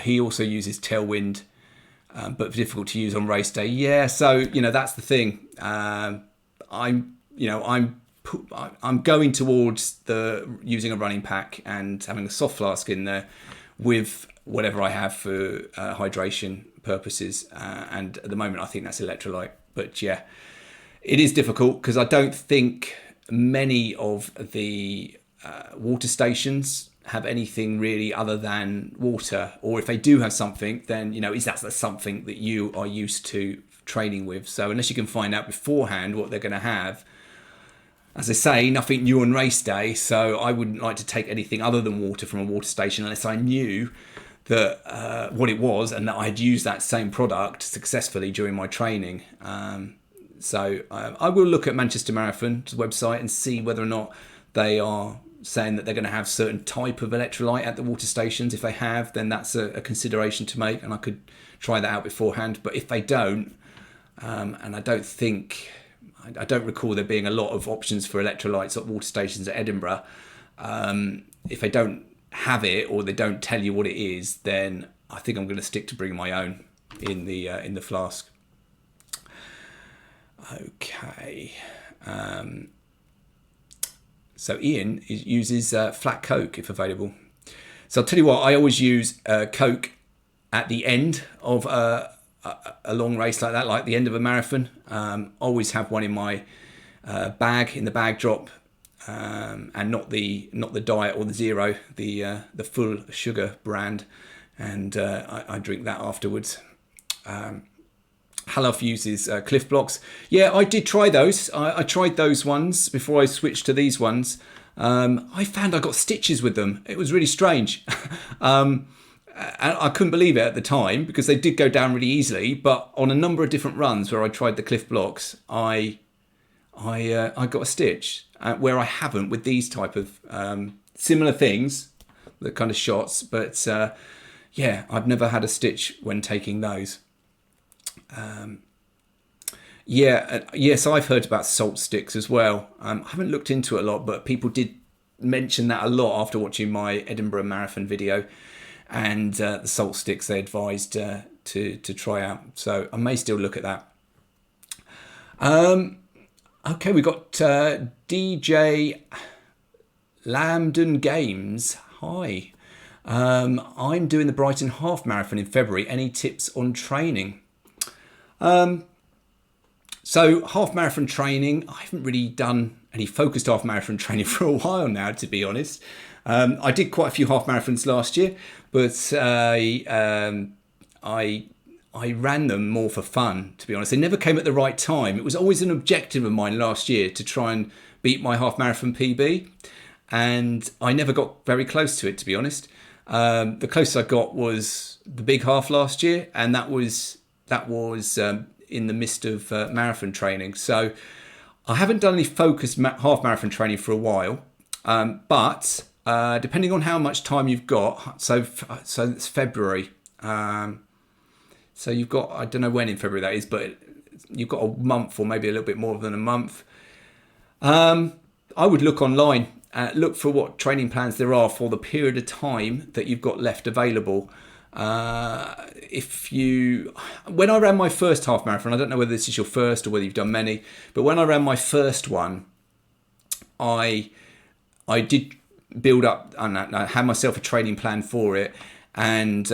He also uses Tailwind, but difficult to use on race day. Yeah, so that's the thing. I'm going towards using a running pack and having a soft flask in there with whatever I have for hydration purposes. And at the moment, I think that's electrolyte. But yeah, it is difficult because I don't think many of the water stations have anything really other than water, or if they do have something, then is that something that you are used to training with. So unless you can find out beforehand what they're going to have, as I say, nothing new on race day, so I wouldn't like to take anything other than water from a water station unless I knew that what it was and that I had used that same product successfully during my training. So I will look at Manchester Marathon's website and see whether or not they are saying that they're going to have certain type of electrolyte at the water stations. If they have, then that's a consideration to make, and I could try that out beforehand. But if they don't, and I don't recall there being a lot of options for electrolytes at water stations at Edinburgh. If they don't have it or they don't tell you what it is, then I think I'm going to stick to bringing my own in the flask. Okay. So Ian uses flat Coke if available. So I'll tell you what, I always use Coke at the end of a long race like that, like the end of a marathon. Always have one in my bag, in the bag drop, and not the diet or the zero, the full sugar brand, and I drink that afterwards. Halaf uses Cliff Blocks. Yeah, I did try those. I tried those ones before I switched to these ones. I found I got stitches with them. It was really strange. And I couldn't believe it at the time because they did go down really easily. But on a number of different runs where I tried the Cliff Blocks, I got a stitch where I haven't with these type of similar things, the kind of shots. But yeah, I've never had a stitch when taking those. Yes, I've heard about salt sticks as well. I haven't looked into it a lot, but people did mention that a lot after watching my Edinburgh Marathon video, and the salt sticks they advised to try out. So I may still look at that. Okay, we got DJ Lambden Games. Hi. I'm doing the Brighton Half Marathon in February. Any tips on training? So half marathon training, I haven't really done any focused half marathon training for a while now, to be honest. I did quite a few half marathons last year, but I ran them more for fun, to be honest. They never came at the right time. It was always an objective of mine last year to try and beat my half marathon PB, and I never got very close to it, to be honest. The closest I got was the big half last year, and that was in the midst of marathon training. So I haven't done any focused half marathon training for a while, but depending on how much time you've got, so it's February. So you've got, I don't know when in February that is, but you've got a month or maybe a little bit more than a month. I would look online, look for what training plans there are for the period of time that you've got left available. When I ran my first half marathon, I don't know whether this is your first or whether you've done many, but when I ran my first one, I did build up and I had myself a training plan for it. And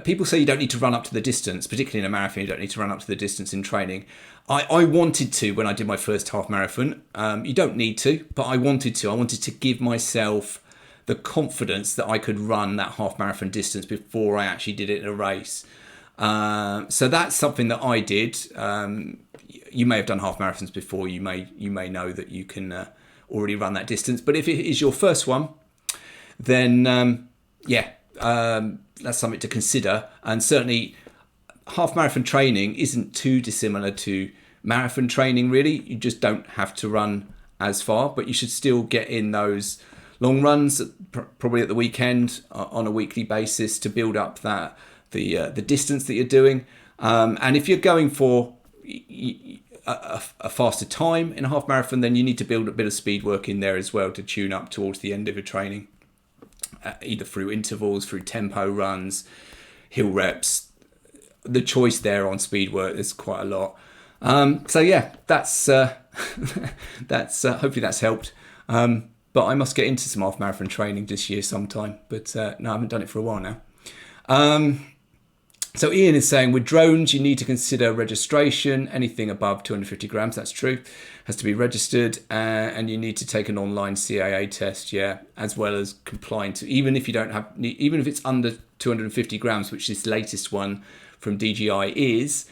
people say you don't need to run up to the distance, particularly in a marathon. You don't need to run up to the distance in training. I wanted to when I did my first half marathon. You don't need to, but I wanted to. I wanted to give myself the confidence that I could run that half marathon distance before I actually did it in a race. So that's something that I did. You may have done half marathons before. You may know that you can already run that distance. But if it is your first one, then that's something to consider. And certainly half marathon training isn't too dissimilar to marathon training, really. You just don't have to run as far, but you should still get in those long runs, probably at the weekend on a weekly basis, to build up the distance that you're doing. And if you're going for a faster time in a half marathon, then you need to build a bit of speed work in there as well to tune up towards the end of your training, either through intervals, through tempo runs, hill reps. The choice there on speed work is quite a lot. So yeah, that's hopefully that's helped. But I must get into some half marathon training this year sometime. But no, I haven't done it for a while now. So Ian is saying, with drones, you need to consider registration. Anything above 250 grams, that's true, has to be registered, and you need to take an online CAA test, as well as complying to, even if it's under 250 grams, which this latest one from DJI is,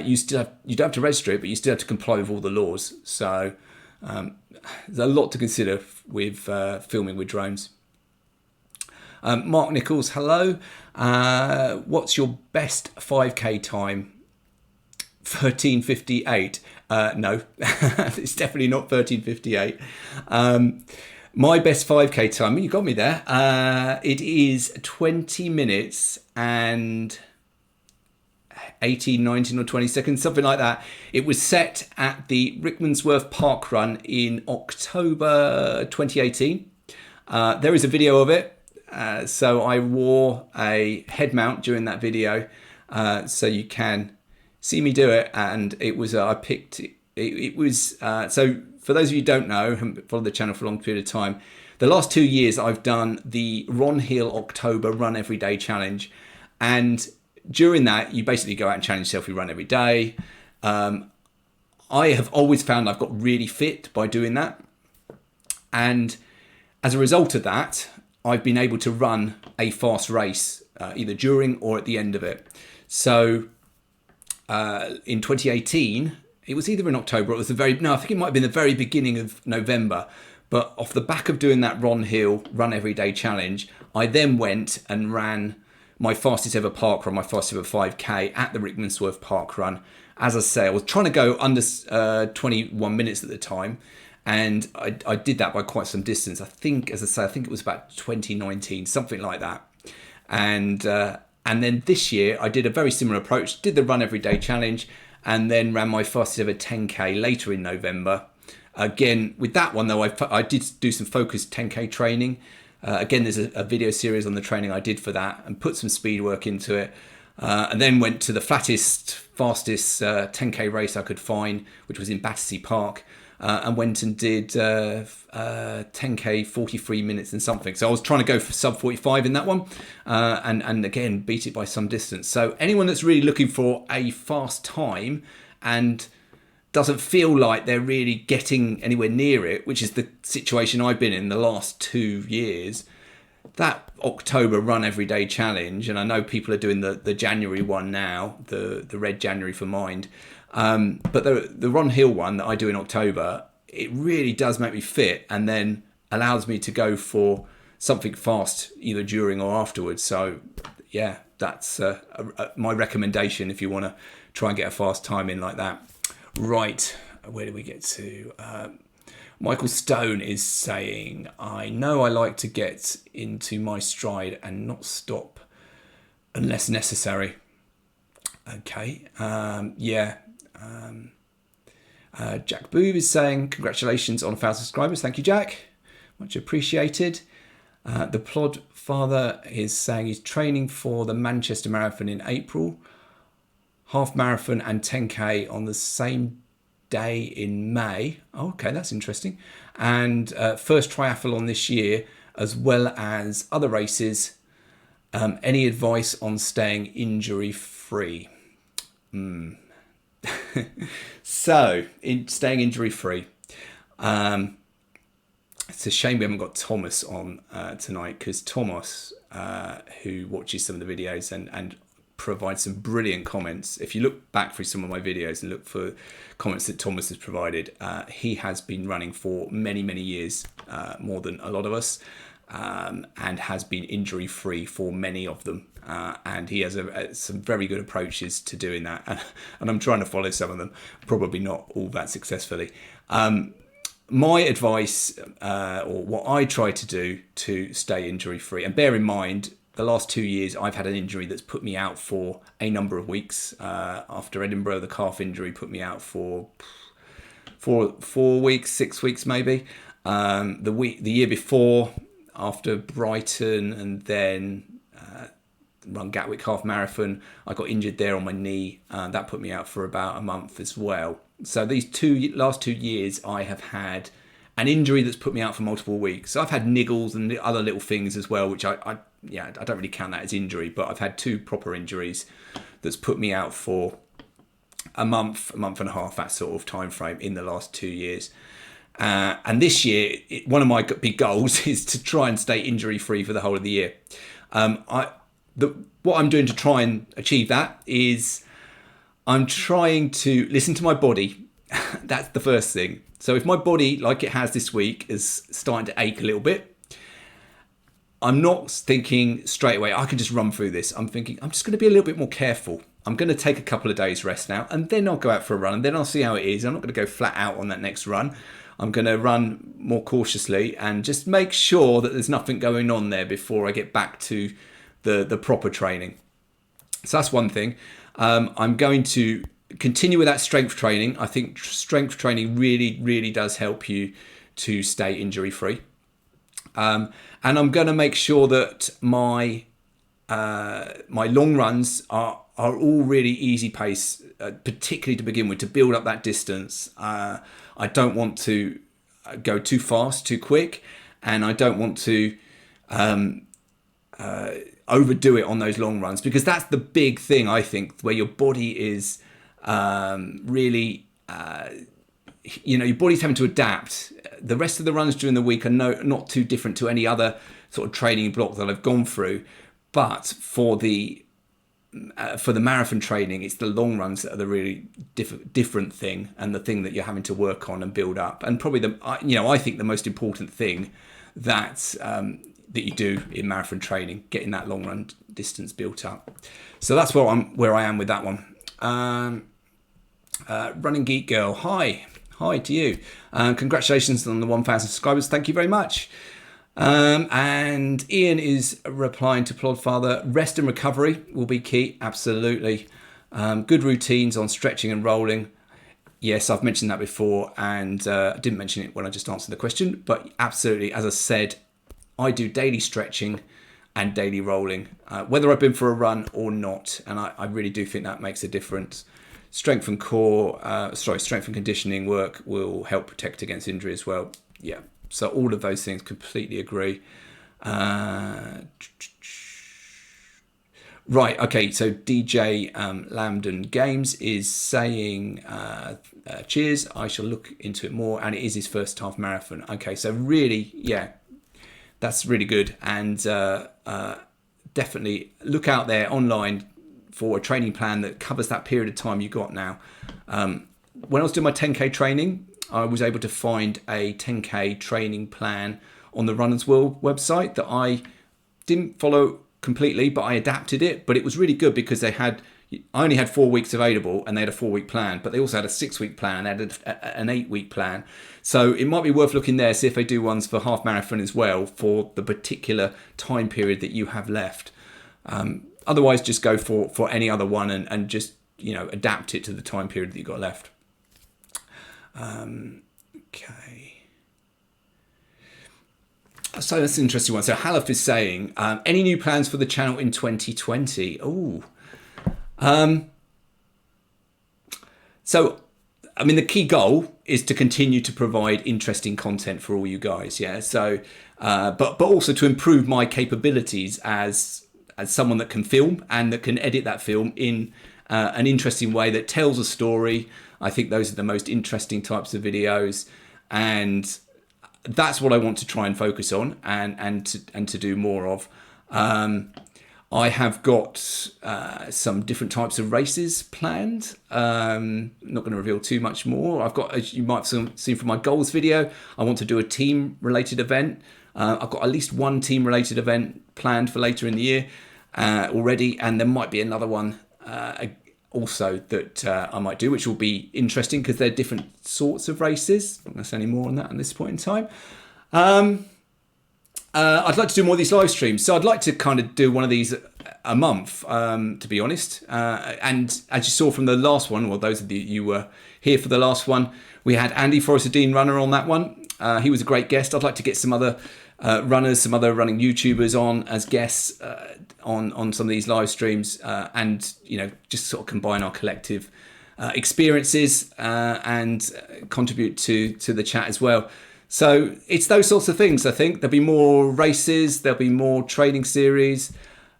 you don't have to register it, but you still have to comply with all the laws. So there's a lot to consider with filming with drones. Mark Nichols, hello. What's your best 5k time? 13:58. No, it's definitely not 13:58. My best 5k time, you got me there. It is 20 minutes and 18, 19 or 20 seconds, something like that. It was set at the Rickmansworth Park Run in October 2018. There is a video of it. So I wore a head mount during that video, so you can see me do it. And it was so for those of you who don't know, haven't followed the channel for a long period of time, the last 2 years I've done the Ron Hill October Run Every Day Challenge, and during that you basically go out and challenge yourself. You run every day. I have always found I've got really fit by doing that, and as a result of that, I've been able to run a fast race either during or at the end of it. So in 2018, it was either in October or it was I think it might have been the very beginning of November. But off the back of doing that Ron Hill Run Every Day Challenge, I then went and ran my fastest ever park run, my fastest ever 5k at the Rickmansworth Park Run. As I say, I was trying to go under 21 minutes at the time. And I did that by quite some distance. I think it was about 2019, something like that. And And then this year I did a very similar approach, did the Run Every Day challenge, and then ran my fastest ever 10K later in November. Again, with that one though, I did do some focused 10K training. Again, there's a video series on the training I did for that, and put some speed work into it. And then went to the fastest 10K race I could find, which was in Battersea Park, and went and did 10K 43 minutes and something. So I was trying to go for sub 45 in that one, and again beat it by some distance. So anyone that's really looking for a fast time and doesn't feel like they're really getting anywhere near it, which is the situation I've been in the last 2 years, that October Run Every Day challenge, and I know people are doing the January one now, the Red January for Mind, but the Ron Hill one that I do in October, it really does make me fit, and then allows me to go for something fast either during or afterwards. So yeah, that's my recommendation if you want to try and get a fast time in like that. Right, where do we get to? Michael Stone is saying, I know I like to get into my stride and not stop unless necessary. Okay, yeah. Jack Boob is saying, congratulations on 1,000 subscribers. Thank you, Jack. Much appreciated. The Plod Father is saying he's training for the Manchester Marathon in April. Half marathon and 10K on the same day in May. Oh, okay, that's interesting. And first triathlon this year, as well as other races. Any advice on staying injury free? So, staying injury free. It's a shame we haven't got Thomas on tonight, because Thomas, who watches some of the videos and provides some brilliant comments. If you look back through some of my videos and look for comments that Thomas has provided, he has been running for many, many years, more than a lot of us, and has been injury free for many of them. And he has some very good approaches to doing that. And I'm trying to follow some of them, probably not all that successfully. My advice, or what I try to do to stay injury free, and bear in mind, the last 2 years, I've had an injury that's put me out for a number of weeks. After Edinburgh, the calf injury put me out for 4 weeks, 6 weeks maybe. The year before, after Brighton, and then run Gatwick Half Marathon, I got injured there on my knee. That put me out for about a month as well. So these last 2 years, I have had an injury that's put me out for multiple weeks. So I've had niggles and other little things as well, which I don't really count that as injury, but I've had 2 proper injuries that's put me out for a month and a half, that sort of time frame in the last 2 years. And this year, one of my big goals is to try and stay injury free for the whole of the year. What I'm doing to try and achieve that is I'm trying to listen to my body. That's the first thing. So if my body, like it has this week, is starting to ache a little bit, I'm not thinking straight away, I can just run through this. I'm thinking, I'm just going to be a little bit more careful. I'm going to take a couple of days rest now, and then I'll go out for a run, and then I'll see how it is. I'm not going to go flat out on that next run. I'm going to run more cautiously and just make sure that there's nothing going on there before I get back to the proper training. So that's one thing. I'm going to continue with that strength training. I think strength training really, really does help you to stay injury free. And I'm going to make sure that my long runs are all really easy pace, particularly to begin with, to build up that distance. I don't want to go too fast, too quick, and I don't want to overdo it on those long runs, because that's the big thing, I think, where your body is really, your body's having to adapt. The rest of the runs during the week are not too different to any other sort of training block that I've gone through, but for the marathon training, it's the long runs that are the really different thing, and the thing that you're having to work on and build up. And probably I think the most important thing that you do in marathon training, getting that long run distance built up. So that's where I am with that one. Running Geek Girl, hi to you. Congratulations on the 1,000 subscribers. Thank you very much. And Ian is replying to Plodfather, rest and recovery will be key. Absolutely. Good routines on stretching and rolling. Yes, I've mentioned that before, and I didn't mention it when I just answered the question, but absolutely, as I said, I do daily stretching and daily rolling, whether I've been for a run or not, and I really do think that makes a difference. Strength and conditioning work will help protect against injury as well. Yeah, so all of those things, completely agree. Right, okay, so DJ Lambden Games is saying, cheers, I shall look into it more, and it is his first half marathon. Okay, so really, yeah, that's really good, and definitely look out there online for a training plan that covers that period of time you got now. When I was doing my 10K training, I was able to find a 10K training plan on the Runners World website that I didn't follow completely, but I adapted it. But it was really good because I only had 4 weeks available, and they had a 4-week plan, but they also had a 6-week plan, they had an 8-week plan. So it might be worth looking there, see if they do ones for half marathon as well for the particular time period that you have left. Otherwise, just go for any other one and just, adapt it to the time period that you got left. Okay. So that's an interesting one. So Halef is saying, any new plans for the channel in 2020? Oh. So, I mean, the key goal is to continue to provide interesting content for all you guys. Yeah. So, but also to improve my capabilities as someone that can film and that can edit that film in an interesting way that tells a story. I think those are the most interesting types of videos, and that's what I want to try and focus on and to do more of. I have got some different types of races planned. Not going to reveal too much more. I've got, as you might have seen from my goals video, I want to do a team related event. I've got at least one team related event planned for later in the year already, and there might be another one also that I might do, which will be interesting because they're different sorts of races. I'm not going to say any more on that at this point in time. I'd like to do more of these live streams. So I'd like to kind of do one of these a month, to be honest. And as you saw from the last one, well, those of you were here for the last one, we had Andy Forrester Dean Runner on that one. He was a great guest. I'd like to get some other runners, some other running YouTubers on as guests on some of these live streams, and just sort of combine our collective experiences and contribute to the chat as well. So it's those sorts of things. I think there'll be more races, there'll be more training series,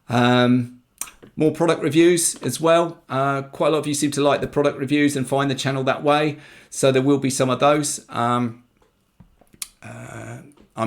more product reviews as well. Quite a lot of you seem to like the product reviews and find the channel that way, so there will be some of those. I'm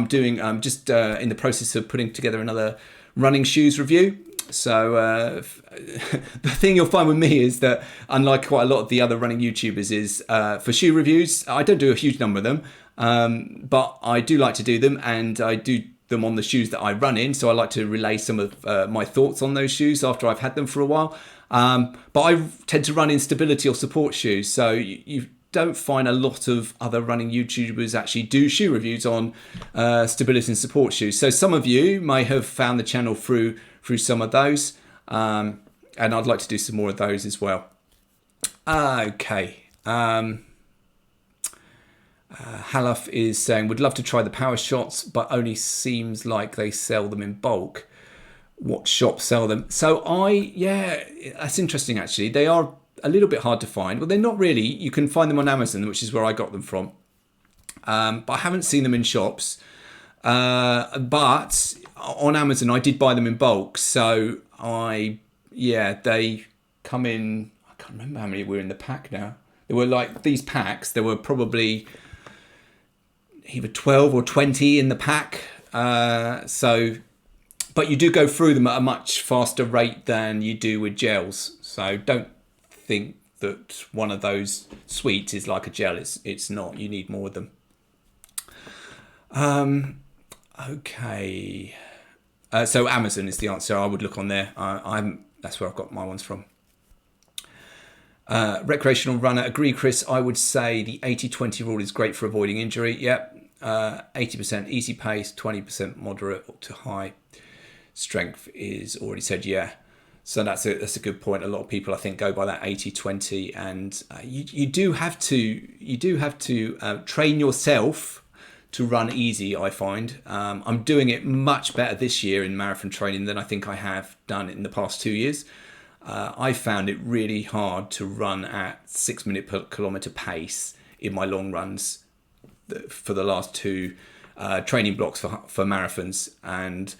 just in the process of putting together another running shoes review. So the thing you'll find with me is that, unlike quite a lot of the other running YouTubers, is for shoe reviews, I don't do a huge number of them, but I do like to do them, and I do them on the shoes that I run in. So I like to relay some of my thoughts on those shoes after I've had them for a while. But I tend to run in stability or support shoes. So you don't find a lot of other running YouTubers actually do shoe reviews on stability and support shoes. So some of you may have found the channel through some of those, and I'd like to do some more of those as well. Okay. Halaf is saying, would love to try the power shots, but only seems like they sell them in bulk. What shops sell them? So that's interesting actually. They are a little bit hard to find. Well, they're not really. You can find them on Amazon, which is where I got them from. But I haven't seen them in shops. But on Amazon, I did buy them in bulk. So they come in, I can't remember how many were in the pack now. There were like these packs. There were probably either 12 or 20 in the pack. But you do go through them at a much faster rate than you do with gels. So don't think that one of those sweets is like a gel. It's not. You need more of them. Okay. So Amazon is the answer. I would look on there. That's where I've got my ones from. Recreational runner. Agree, Chris. I would say the 80-20 rule is great for avoiding injury. Yep. 80% easy pace, 20% moderate to high. Strength is already said, yeah. So that's a good point. A lot of people, I think, go by that 80-20, and you do have to train yourself to run easy. I find I'm doing it much better this year in marathon training than I think I have done in the past 2 years. I found it really hard to run at 6 minute per kilometre pace in my long runs for the last two training blocks for marathons, and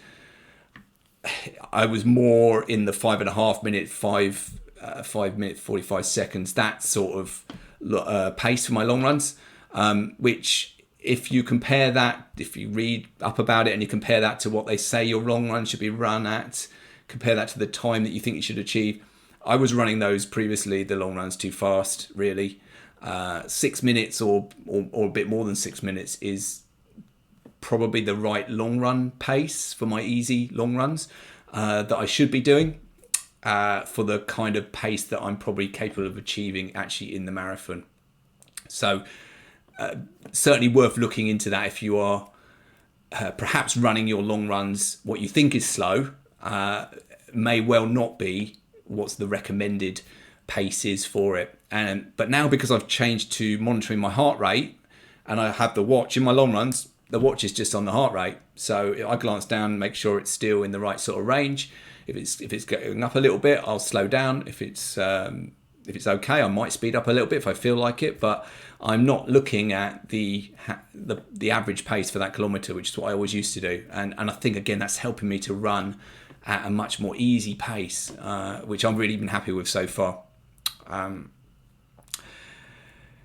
I was more in the 5.5 minute, 5 minutes 45 seconds, that sort of pace for my long runs, which if you compare that, if you read up about it and you compare that to what they say your long run should be run at, compare that to the time that you think you should achieve. I was running those previously, the long runs, too fast, really. 6 minutes or a bit more than 6 minutes is probably the right long run pace for my easy long runs that I should be doing for the kind of pace that I'm probably capable of achieving actually in the marathon. So certainly worth looking into that if you are perhaps running your long runs. What you think is slow may well not be what's the recommended pace is for it. But now, because I've changed to monitoring my heart rate and I have the watch in my long runs, the watch is just on the heart rate. So I glance down and make sure it's still in the right sort of range. If it's going up a little bit, I'll slow down. If it's okay, I might speed up a little bit if I feel like it. But I'm not looking at the average pace for that kilometre, which is what I always used to do. And I think, again, that's helping me to run at a much more easy pace, which I'm really been happy with so far.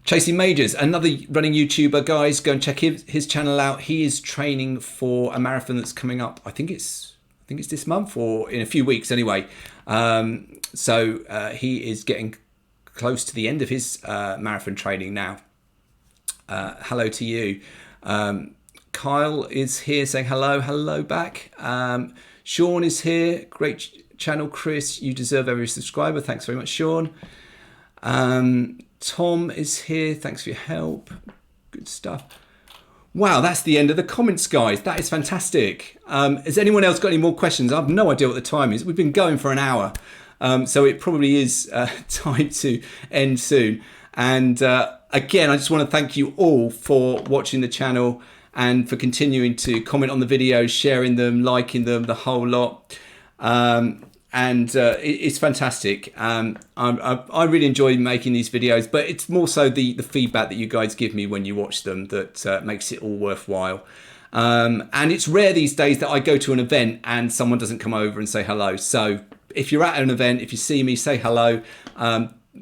Chasing Majors, another running YouTuber, guys, go and check his channel out. He is training for a marathon that's coming up. I think it's this month or in a few weeks anyway. So he is getting close to the end of his marathon training now. Hello to you. Kyle is here saying hello back. Sean is here. Great channel, Chris. You deserve every subscriber. Thanks very much, Sean. Tom is here. Thanks for your help. Good stuff. Wow, that's the end of the comments, guys. That is fantastic. Has anyone else got any more questions? I have no idea what the time is. We've been going for an hour. So it probably is time to end soon. And again, I just want to thank you all for watching the channel and for continuing to comment on the videos, sharing them, liking them, the whole lot. It's fantastic. I really enjoy making these videos, but it's more so the feedback that you guys give me when you watch them that makes it all worthwhile. And it's rare these days that I go to an event and someone doesn't come over and say hello. So if you're at an event, if you see me, say hello.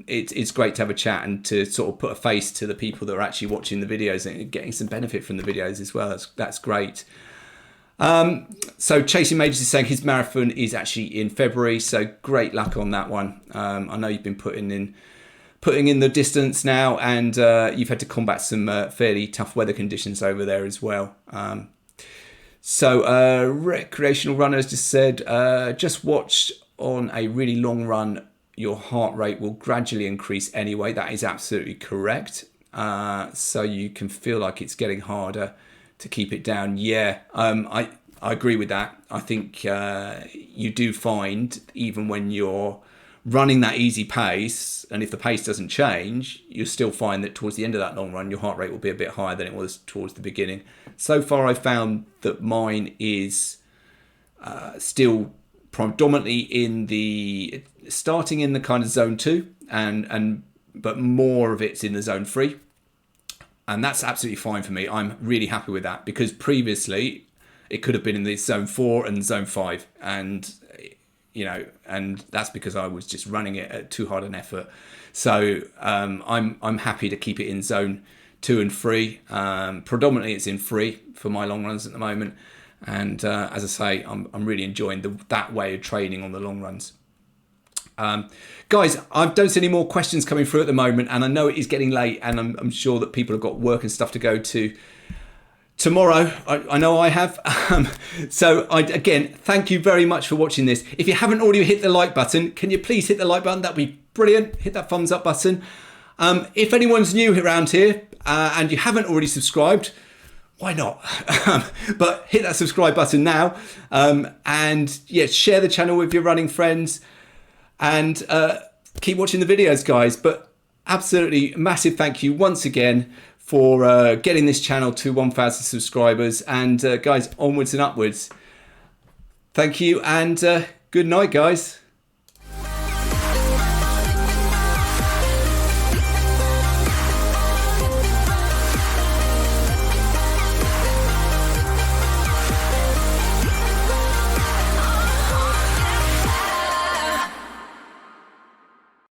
It's great to have a chat and to sort of put a face to the people that are actually watching the videos and getting some benefit from the videos as well. That's great. So Chasing Majors is saying his marathon is actually in February, so great luck on that one. I know you've been putting in the distance now, and you've had to combat some fairly tough weather conditions over there as well. So recreational runners just said, just watch on a really long run, your heart rate will gradually increase anyway. That is absolutely correct. So you can feel like it's getting harder to keep it down. Yeah, I agree with that. I think you do find, even when you're running that easy pace, and if the pace doesn't change, you'll still find that towards the end of that long run, your heart rate will be a bit higher than it was towards the beginning. So far, I found that mine is still predominantly starting in the kind of zone 2, but more of it's in the zone 3. And that's absolutely fine for me. I'm really happy with that, because previously it could have been in the zone 4 and zone 5. And, and that's because I was just running it at too hard an effort. So I'm happy to keep it in zone 2 and 3. Predominantly it's in 3 for my long runs at the moment. And as I say, I'm really enjoying that way of training on the long runs. Guys, I don't see any more questions coming through at the moment, and I know it is getting late, and I'm sure that people have got work and stuff to go to tomorrow. I know I have. So again, thank you very much for watching this. If you haven't already hit the like button, can you please hit the like button? That'd be brilliant. Hit that thumbs up button. If anyone's new around here and you haven't already subscribed, why not? But hit that subscribe button now, and yeah, share the channel with your running friends, and keep watching the videos, guys. But absolutely massive thank you once again for getting this channel to 1,000 subscribers, and guys, onwards and upwards. Thank you, and good night, guys.